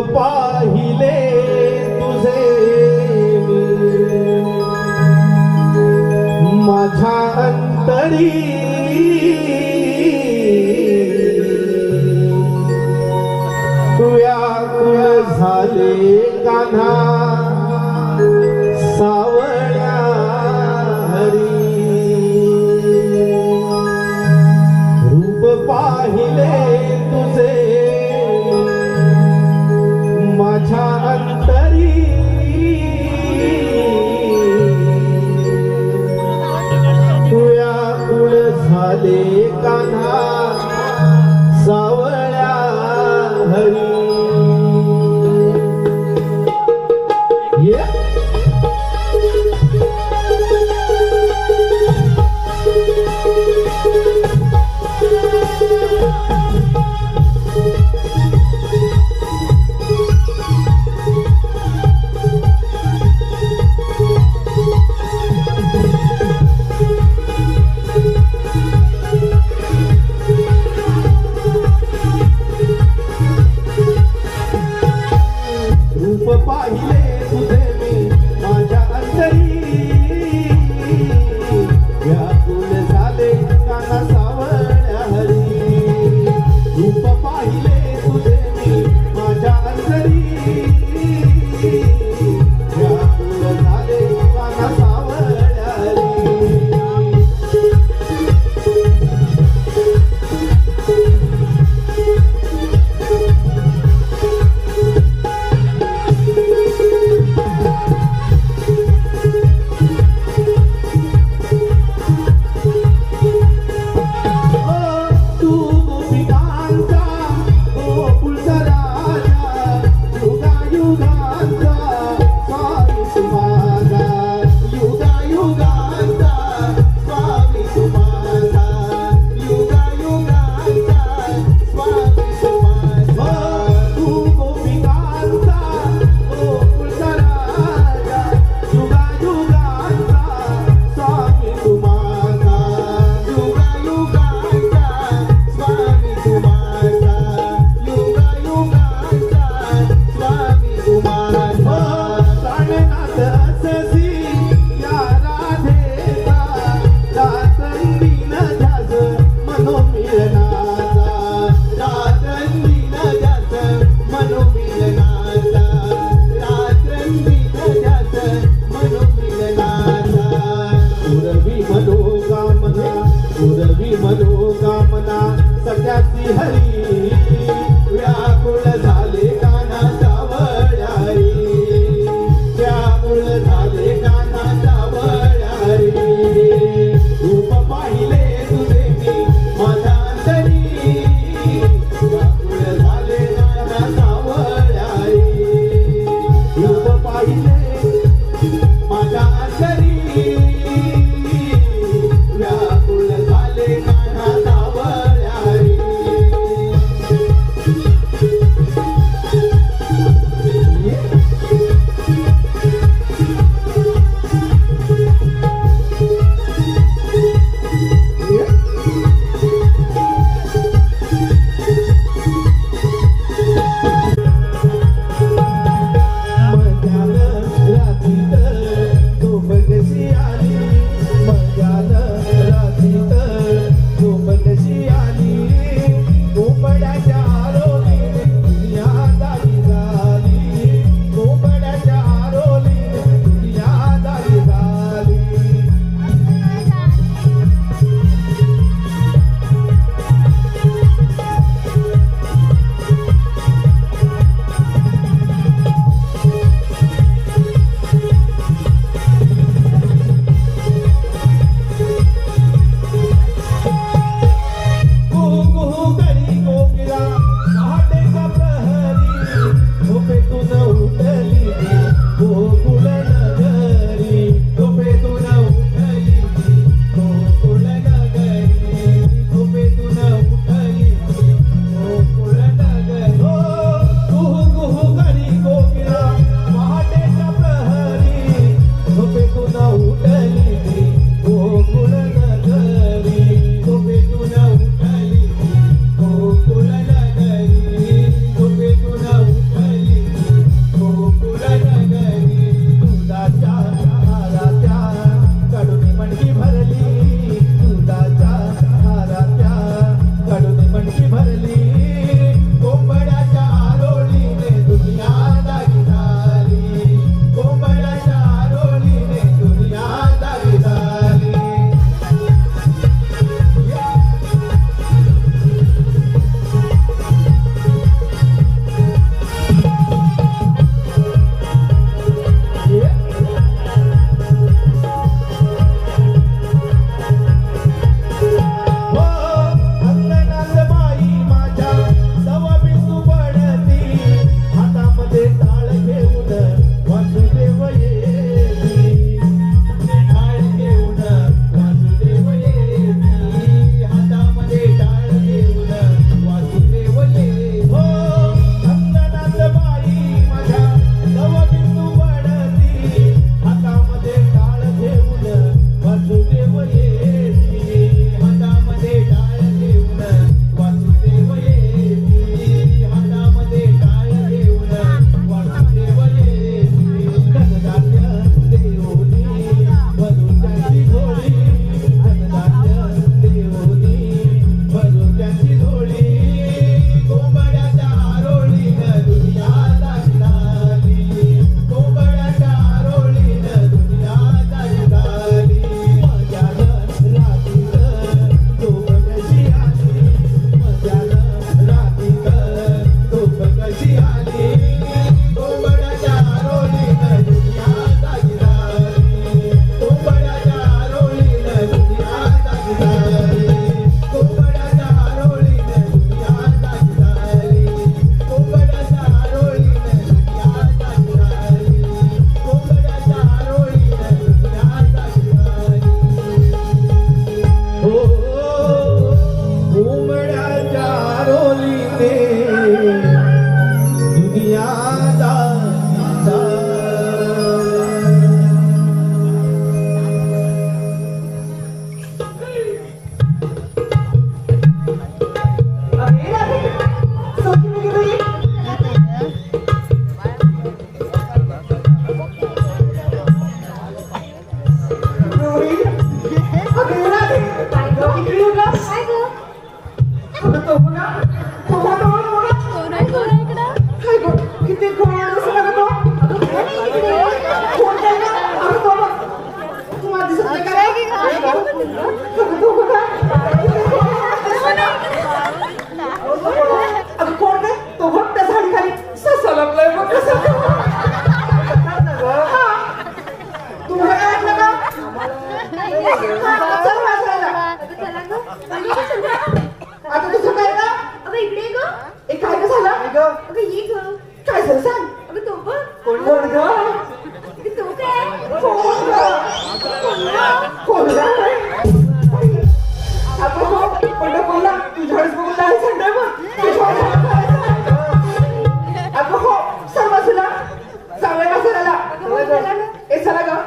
पाहिले तुझे मी माझ्या अंतरी व्याकुळ झाले कान्हा सावळ्या हरी रूप पाहिले तुझे माझ्या अंतरी व्याकुळ झाले कान्हा सावळ्या हरी मोत्याची डोळी कोंबड्याच्या आरोळीनं दुनिया दाखलाली कोंबड्याच्या आरोळीनं दुनिया दाखलाली मजानं रात्रीनं झोप कशी आली मजानं रात्रीनं झोप कशी आली कोंबड्याच्या आरोळीनं दुनिया दाखलाली कोंबड्याच्या आरोळीनं दुनिया दाखलाली कोंबड्याच्या आरोळीनं दुनिया दाखलाली कोंबड्याच्या आरोळीनं दुनिया दाखलाली कोंबड्याच्या आरोळीनं दुनिया दाखलाली हो कोंबड्याच्या आरोळीने दुनिया दाखलाली आता तुझं काय ना अगं इकडे ग एक काय का झालं अगं ये ग काय झालं सांग अगं तो बघ कोण ग तो काय कोण आपण पंढर बोलला तुझ्याच बघून नाही सांगताय मग अगं हो सर्व तुला चांगल्या का सराला ए चला ग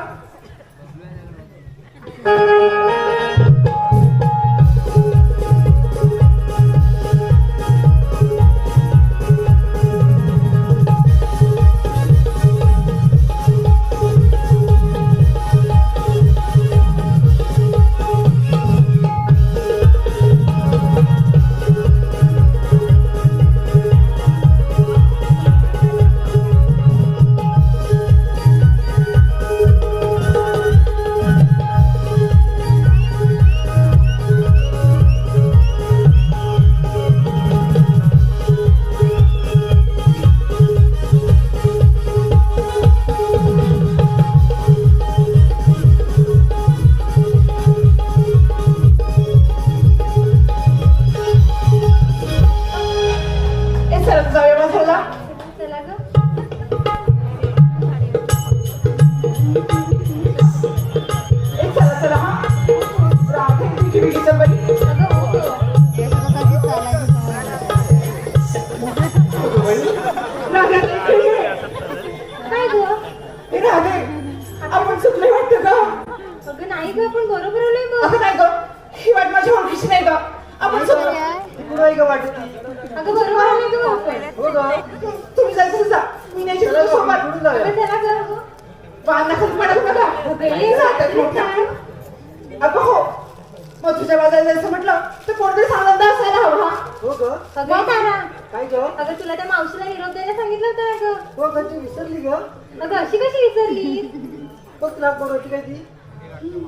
आपण चुकले वाटतं का अगं नाही ग आपण बरोबर आलोय ग अगं नाही ग ही वाट माझ्या ओळखीची नाही ग आपण चुकलो नाही ग वाटत अगं बरोबर आलोय ग आपण हो ग तुम्ही जायचं जा मी नाही चला सोबत अगं चला ग वाहना खाली पडत नका अगं हो मग तुझ्या बाजारात जायचं म्हटलं तर कोणतरी आनंद असायला हवा हो ग अगं तारा काय ग अगं तुला त्या मावशीला निरोप द्यायला सांगितलं होतं अगं हो ग तू विसरली ग अगं अशी कशी विसरली बघ तुला बघायची काय ती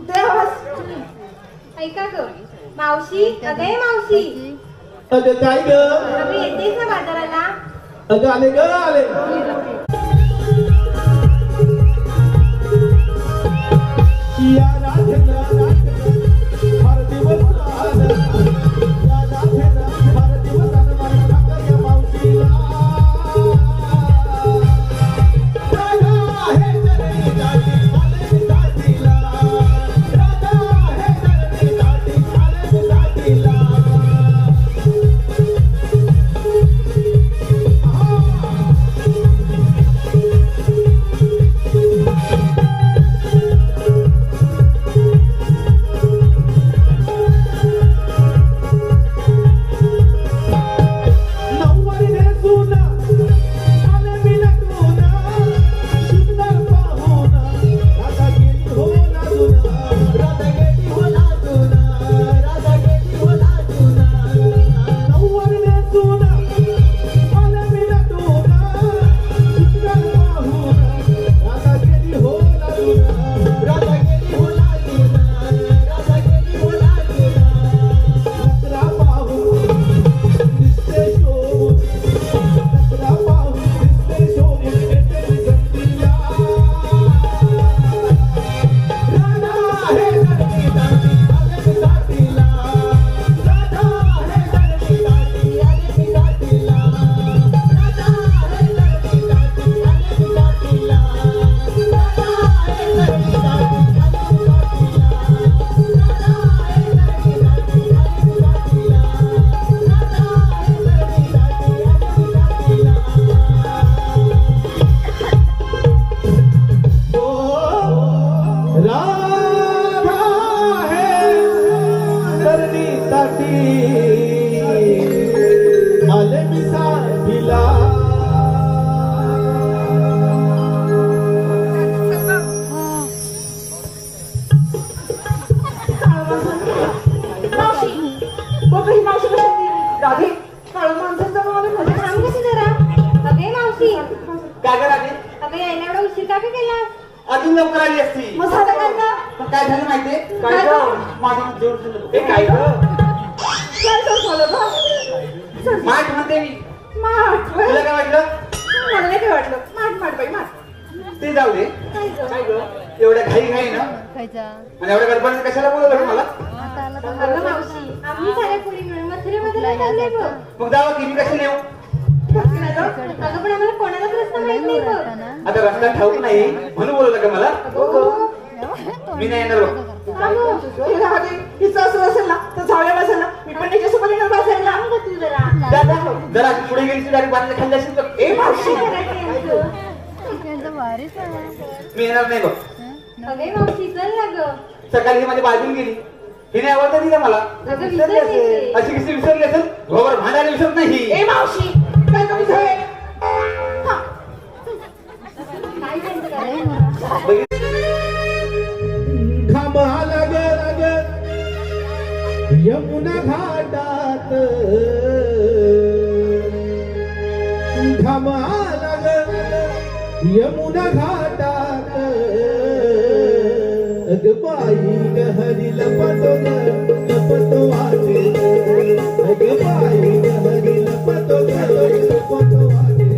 ते आवाज ऐका ग मावशी अगं हे मावशी अगं काय ग अगं येतेस ना बाजाराला अगं आले ग आले या राधेला हर दिवस आला या राधेला हर दिवस आला माझ्या या मावशीला राधा हे चरणी दाटी आले दाटीला राधा हे चरणी दाटी आले दाटीला गेला अजून लवकर आली असती. मग झालं काय का? पण काय झालं माहितीये? काय गं? माझं जोर झालं. हे काय ग? काय झालं गं? माठ म्हणते मी. माठ होय? तुला काय वाटलं? मला नाही काय वाटलं. माठ बाई माठ. ते जाऊ दे. काय गं? काय ग? एवढ्या घाई ना आणि एवढ्या गडबडीने कशाला बोलवलं ग मला? अगं मावशी, आम्ही साऱ्या पोरी मिळून मथुरेमध्ये चालले बघ. मग जावं की मी कशी नेऊ? बघ ना गं. अगं पण आम्हाला कोणालाच रस्ता माहित नाही बघ. आता रस्ता ठाऊक नाही म्हणून बोलवलं का मला? मी नाही येणार बघ. हिचं असं असेल ना तर झावल्या बसेल ना. मी पण त्याच्यासोबत येणार बसेल ना. तू जरा जरा पुढे गेली डायरेक्ट बाजूला खाल्ली असेल तर ए मावशी मी येणार नाही बघ. अगे मावशी चल ना गं. सकाळी ही माझी बाजून गेली. हिने आवडतं दिलं मला. अगं विसरली असेल. अशी कशी विसरली असेल? बरोबर भांडायला विसरत नाही. ए मावशी काय कमी झालंय? हा. काय त्यांचं काय? थांबा लाग यमुना घाटात थांबा लाग यमुना घाटात अग बाई ग हरी लपतो वाटे अग बाई ग हरी लपतो वाटे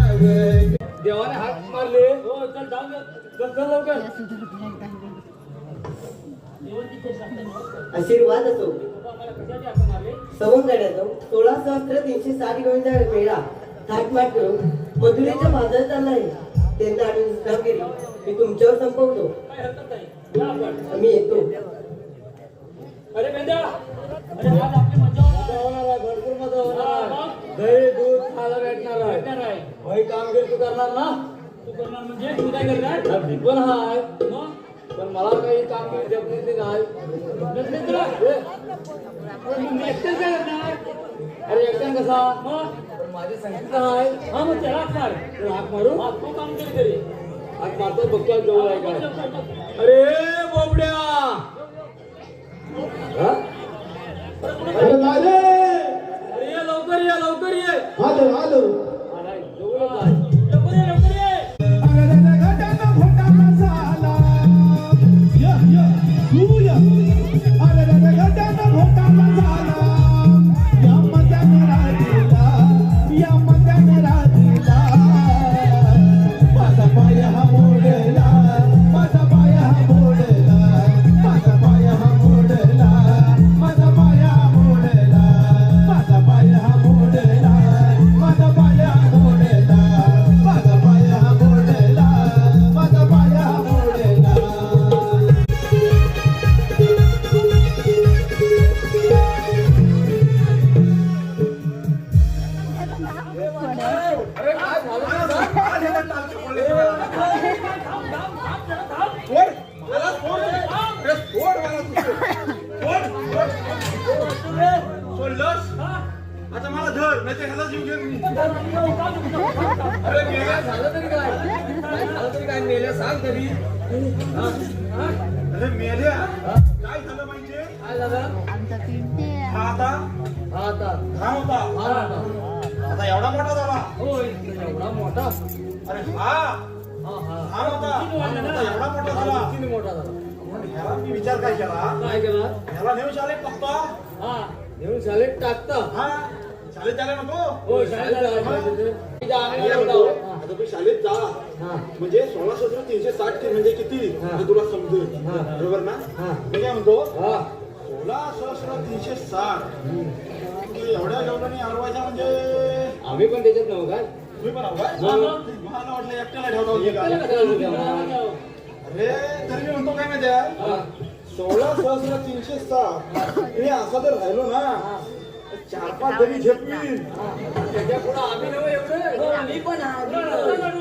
देवाने हात मारले. हो चल जाऊ दे. चल लवकर. आशीर्वाद असो सवंगड्याचा 16,360 गोविंदा मेळा थाटमाट करून मथुरेच्या बाजारात चालला आहे. त्यांना आम्ही कामगिरी मी तुमच्यावर संपवतो. आम्ही येतो. अरे बेंद्या, अरे आज आपली मजा होणार आहे. भरपूर मजा होणार आहे. दही दूध खायला भेटणार आहे. भाई कामगिरी तू करणार ना? तू करणार म्हणजे तू काय करणार? पण हाय मग पण मला काही कामगिरी जमलेली नाही. मी एकटेच काय करणार? अरे एकट्यान कसा? मग माझी संगीत आहे. हा मग त्याला हाक मार. हाक मारू? तू कामगिरी करी. हाक मारतो बघतो जवळ आहे काय. अरे बोबड्या अरे लाले अरे ये लवकर ये लवकर ये. आलो आलो लवकर ये लवकर ये. माझा पाय हा मोडला अरे मेल्या झालं तरी काय मेल्या सांग तरी. अरे मेल्या काय झालं पाहिजे. हा आता हा होता आता एवढा मोठा झाला. एवढा मोठा. अरे हा हा होता आता एवढा मोठा झाला. किती मोठा झाला. म्हणून ह्याला मी विचार काय केला. काय केला. ह्याला नेऊन शाळेत टाकता. हा नेऊन शाळेत टाकता. हा शाळेत जायला नको. हो शाळेत जायला पाहिजे. आता तू शाळेत जा. म्हणजे 16,360 म्हणजे किती हे तुला समजेल. बरोबर ना. मी काय म्हणतो 16,360 एवढ्या जेवढ्याने हरवायचा म्हणजे आम्ही पण त्याच्यात नव्ह काय. तुम्ही पण हवं काय. मला वाटलं एकट्याला ठेवता होती का. अरे तरी मी म्हणतो काय माहिती आहे 16,360 हे असं जर राहिलो ना 4-5 जरी झेपवीन. त्याच्या पुढे आम्ही नव्ह एवढे. मी पण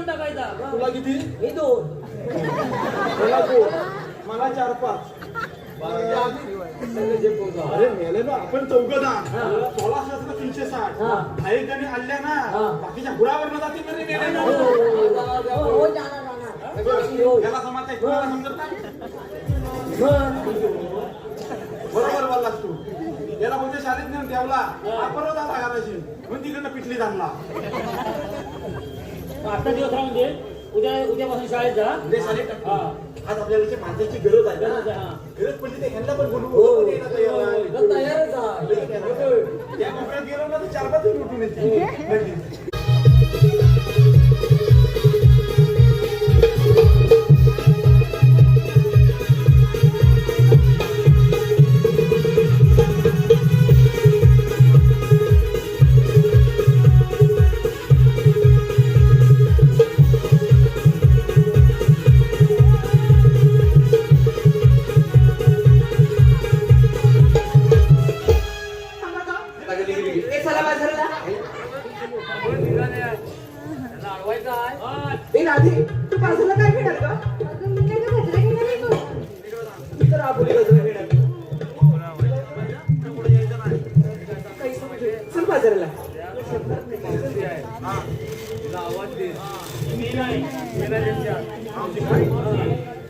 टाकायचा. तुला किती. मी 2. मला 2 मला 4-5. अरे मेले ना आपण 14 16,360 काही जणी आल्या ना बाकीच्या गुरावर जातील म्हणजे मेले ना. याला समजतंय कुणाला समजत नाही. बरोबर बोललास तू. याला म्हणजे शाळेत नेऊन ठेवला आपण आला घालायची म्हणून तिकडनं पिटली आणला. आता दिवस राहून दे. उद्यापासून शाळेत जा. शाळेत टाकतो. आज आपल्याला इथे माणसाची गरज आहे ना. गरज पडली तर ह्यांना पण बोलू. तयारच आहे. त्या कोपऱ्यात गेलो ना तर 4-5 जण उठून येते.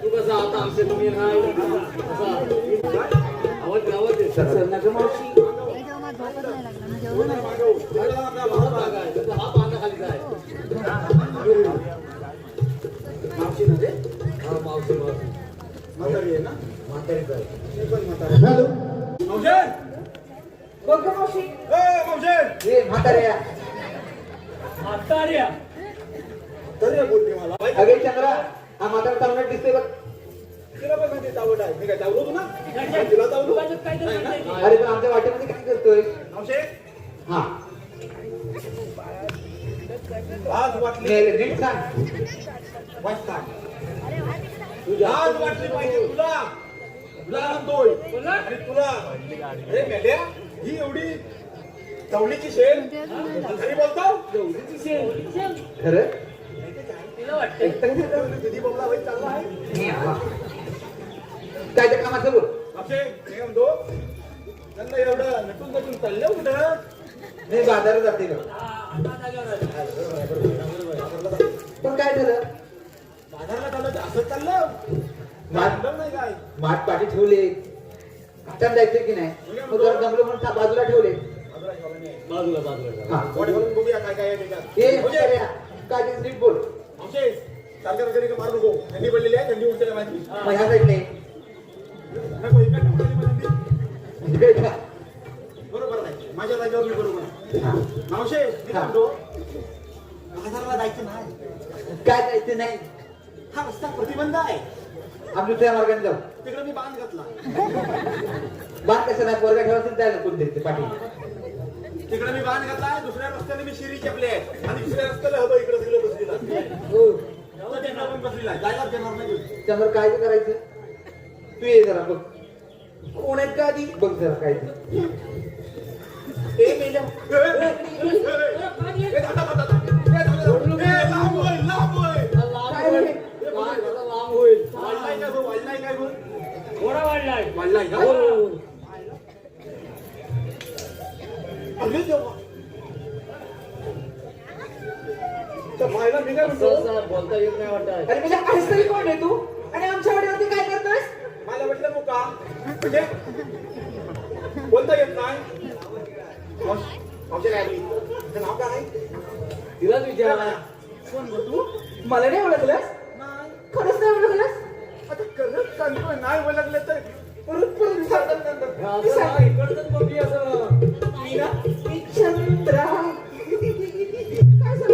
तू कसा आता आमचे तुम्ही बोलली मला अगे चंद्रा हा म्हातारा चांगला दिसतोय बघ. तिला पण माहिती चावट आहे. मी काय चावलो तू ना तिला चावलो. अरे पण आमच्या वाटेमध्ये काय करतोय. हा आज वाटली नीट सांग. वाचता आज वाटली पाहिजे तुला. तुला म्हणतोय आणि तुला. अरे मेल्या ही एवढी चवलीची शेण घरी बोलतो. खरं दिदी बोलला भाई चांगला आहे. काय त्या कामाचं बोल. मी म्हणतो त्यांना एवढं नटून नटून चाललं कुठं. नाही बाजारात जाते का. पण काय झालं. बाजारला चाललं असं चाललं. मांडलं नाही काय. माठ पाठी ठेवले. घाटात जायचं की नाही. मग जरा जमलं म्हणून बाजूला ठेवले. बाजूला हा बॉडी घालून बघूया काय काय आहे त्याच्यात. हे काय ते नीट बोल. सारख्या वगैरे मारू नको. थंडी पडलेली आहे. थंडी उठते का माहिती. मग ह्या साईडने नको इकडे थंडी. बरोबर नाही माझ्या जागेवर मी बरोबर आहे. मावशे मी म्हणतो बाजारला जायचं नाही. काय जायचं नाही. हा रस्ता प्रतिबंध आहे. आम्ही त्या मार्गाने जाऊ. तिकडे मी बांध घातला. बांध कसं नाही पोरगा ठेवायचं त्याला कोणतरी पाठी. तिकडे मी बांध घातला. दुसऱ्या रस्त्याने मी शिरी चपले आहे आणि दुसऱ्या रस्त्याला होतो इकडे सगळं बसलेला. त्यांना पण बसलेला जायला देणार नाही. त्यामुळे काय करायचं. तू ये जरा बघ. कोण आहेत का आधी बघ जरा काय ते. बोलता येत नाही वाटत. अरे म्हणजे आहेस तरी कोण आहे तू आणि आमच्या वाड्यावरती काय करतोयस? मला म्हटलं मुका म्हणजे बोलता येत नाही. मावशी काय तुझं नाव काय? तिलाच विचारा. कोण गं तू? मला नाही ओळखलंस? खरंच नाही ओळखलंस? आता खरंच सांगतो नाही ओळखलं तर परत सांगतात नंतर. मी असं सांगते. इकडचंच बघी असं. मीना, मी चंद्रा. काय झालं?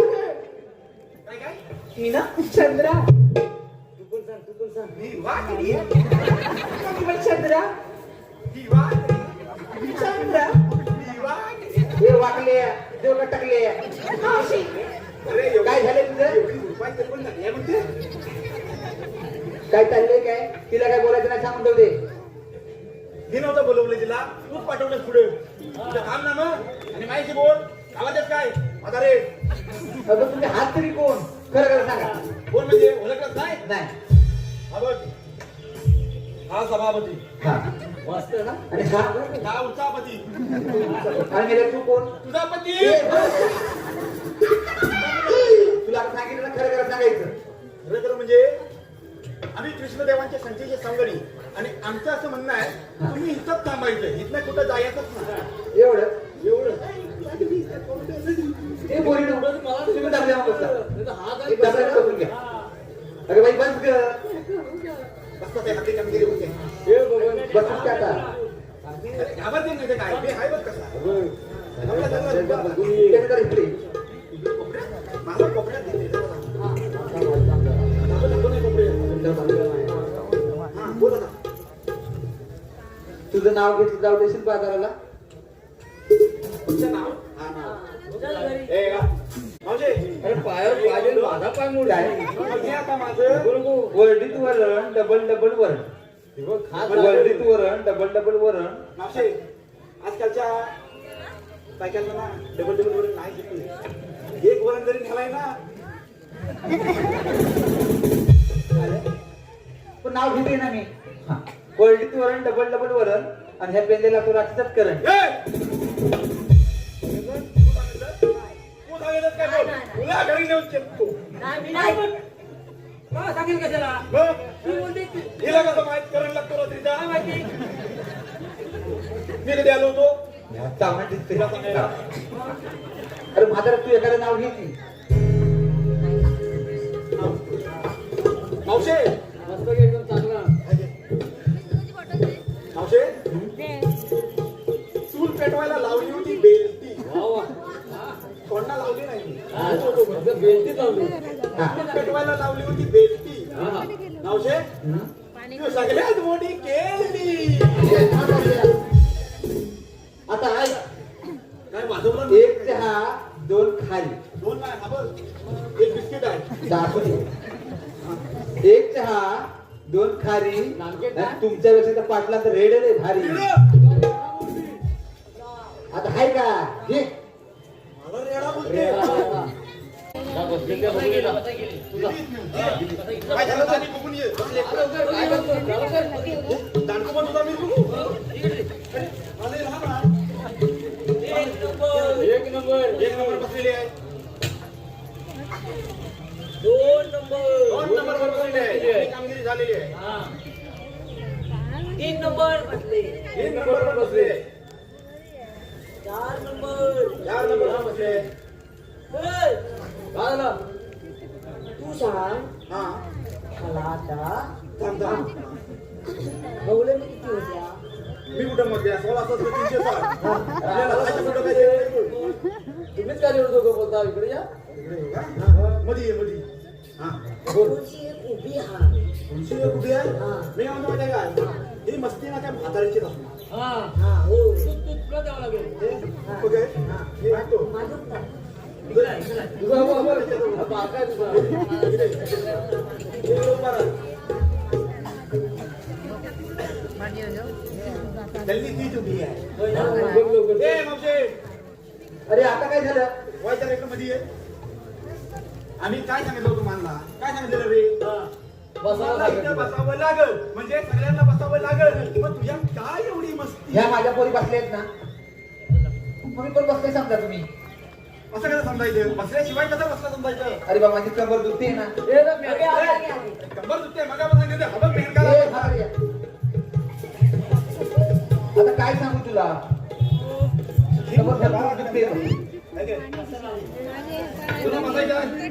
काय मीना, चंद्रा. तू पण सांग. मी वाकडी मी पण चंद्रा. ही वाकडी चंद्रा. ही वाकडी. हे वाकले देव लटकले. मावशी, अरे काय झालं तुझं? उपाय तर पण नाही म्हणते. काय चाललंय काय? तिला काय बोलायचं नाही सांगून ठेव दे. मी नव्हतं बोलवलं तिला, तूच पाठवलंस पुढे. तुझं काम ना मग आणि माहिती बोल. आवाजात काय आता रे? अगं तुझे हात तरी कोण? खरं खरं सांगा. बोल म्हणजे ओळखलंच नाही. नाही. हा बघ, हा सभापती हा. मस्त ना. आणि हा? हा उत्साहपती. आणि मेला तू कोण? तुझा पती. तुला आता सांगितलं ना, खरं खरं सांगायचं. खरं खरं म्हणजे आम्ही कृष्णदेवांचे संचेचे संगडी आणि आमचं असं म्हणणं आहे तुम्ही इथंच थांबायचं, इथनं कुठं जायचंच नाही. एवढं एवढं हे बोरी तुम्ही डबल्यावर बसला. एक डबल्यावर बसून घ्या. अरे बाई बस ग. बसता ते हाती कामगिरी होते. बसून काय आता? घाबरते नाही ते काय मी हाय बघ कसा. त्याने तर इकडे. मला कोपऱ्यात दिले. बोला ना. तुझं नाव घेतलं जाऊ देशील बाजाराला? तुमचं नाव? हा नाव. ए का? मावशी, अरे पायावर पाहिजे माझा पाय मोड आहे. हे आता माझं वर्डीत वरण डबल डबल वरण. वर्डीत वरण डबल डबल वरण. मावशी आजकालच्या बायकांना ना डबल डबल वरण नाही घेतली. एक वरण जरी घालाय ना. पण नाव घेते ना मी. वर्डीत वरण डबल डबल वरण आणि ह्या पेंदेला तो राक्षसात करण. तुला घरी नेऊन चेपतो. सांगेल कशाला हिला कसं माहित करण लागतो रात्रीचा. मी कधी आलो होतो. चावणार दिसते. अरे म्हातारा तू एखादं नाव घे की. मावशे मस्त एकदम चांगला. मावशे चूल पेटवायला लावली होती बेलती. कोणा लावली नाही. बेलती लावली. चूल पेटवायला लावली होती बेलती. मावशे तू सगळ्यात मोठी केळी. आता ऐक. काय वाजवलं? एक चहा दोन खारी. दोन नाही हा बघ. एक बिस्किट आहे. दाखवू दे. एक चहा दोन खारी. तुमच्यापेक्षा तर पाटला तर रेड आहे भारी. आता हाय का घे. मला रेडा बोलते. काय झालं तर बघून ये. दांडको पण होता मी बघू. अरे मला लहान आहे. एक नंबर बसलेली आहे. दोन नंबर वर बसलेली आहे. कामगिरी झालेली आहे. तीन नंबर बसले. तीन नंबर वर बसले. चार नंबर चार नंबर वर बसले. काय झालं? तू सांग हा मला आता थांब थांब. बघलं मी किती होत्या मी कुठं मध्ये 16 360. आपल्याला राहायचं कुठं काय ते? तुम्हीच काय एवढं दोघं बोलता इकडे या. मध्ये ये मध्ये. हा तुळशी एक उभी हा तुमची कुठे आहे? मी म्हणतो माहिती आहे का ही मस्ती ना त्या म्हातारीची असणार. हा हो तुला द्यावं लागेल ओके मी ऐकतो. माझं काय? तुझा बाबा जल्दी तीच उभी आहे. ए मावशे अरे आता काय झालं? व्हायच्या रेट मध्ये आहे. आम्ही काय सांगितलं होतं तुम्हाला? काय सांगितलं रे? मला इथं बसावं लागल म्हणजे सगळ्यांना बसावं लागल. मग तुझ्या काय एवढी मस्ती? ह्या माझ्या पोरी बसल्या आहेत ना, तुम्ही पण बसले समजा तुम्ही. असं कसं समजायचं? बसल्याशिवाय कसं बसला समजायचं? अरे बा माझी कंबर दुखते ना. कंबर दुखते मगापासून सांगितलं हबक मेहनकाला. आता काय सांगू तुला, कंबर भरपूर दुखते. तुला बसायचं मी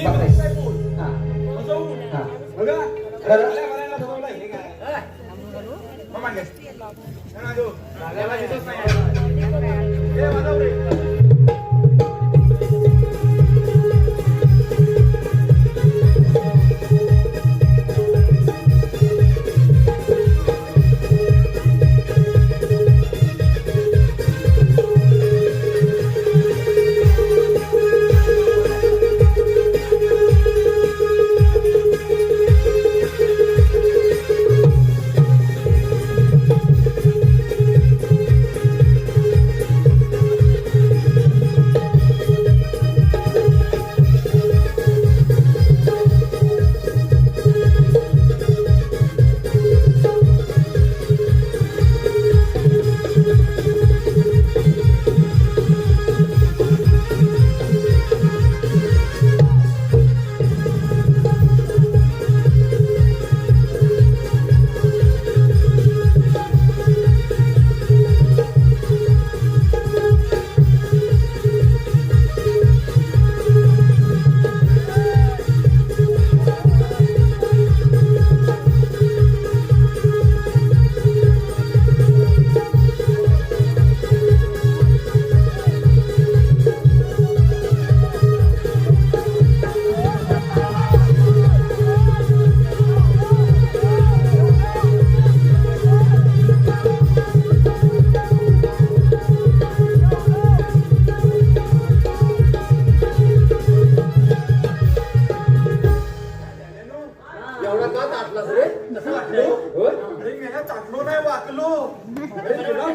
बसायचं. बसायचं बोल. हा. बसवू. हा. बघा खरं? बघायला ठरवलंय. हे काय? मग मागे. हे मागं. याला दिसत नाही. हे वाजव रे.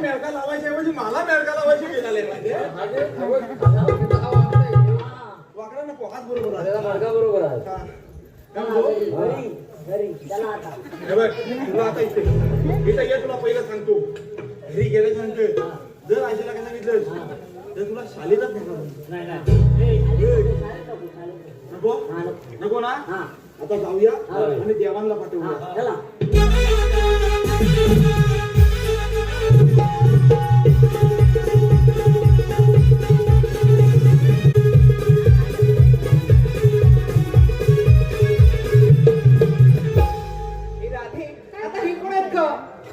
मेळका लावायच्या ऐवजी मला मेळका लावायची गेला वाकडा नको हात बरोबर आहे. बरोबर आहे हा. काय म्हणतो? हे बघ, तुला आता इथं ये तुला पहिलं सांगतो. घरी गेल्याच्या नंतर जर आजीला काय सांगितलं तर तुला शाळेतच नको नको ना. आता जाऊया आणि देवांना पाठवूया.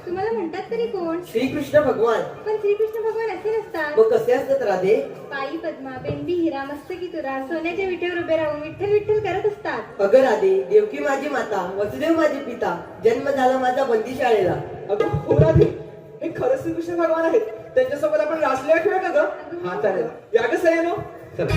तुम्हाला म्हणतात तरी कोण? श्रीकृष्ण भगवान. पण श्रीकृष्ण भगवान असे नसतात. मग कसे असतात राधे? पायी पद्मा, बेंबी हिरा, मस्तकी तुरा, सोन्याच्या विटेवर उभे राहून विठ्ठल विठ्ठल करत असतात. अगं राधे, देवकी माझी माता, वसुदेव माझे पिता, जन्म झाला माझा बंदी शाळेला. अगं हो राधे, हे खरंच श्रीकृष्ण भगवान आहेत. त्यांच्यासोबत आपण रासलीला खेळूया का ग? हा चालेल. या ग सयानो. चला.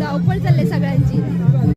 धावपळ चालली सगळ्यांची.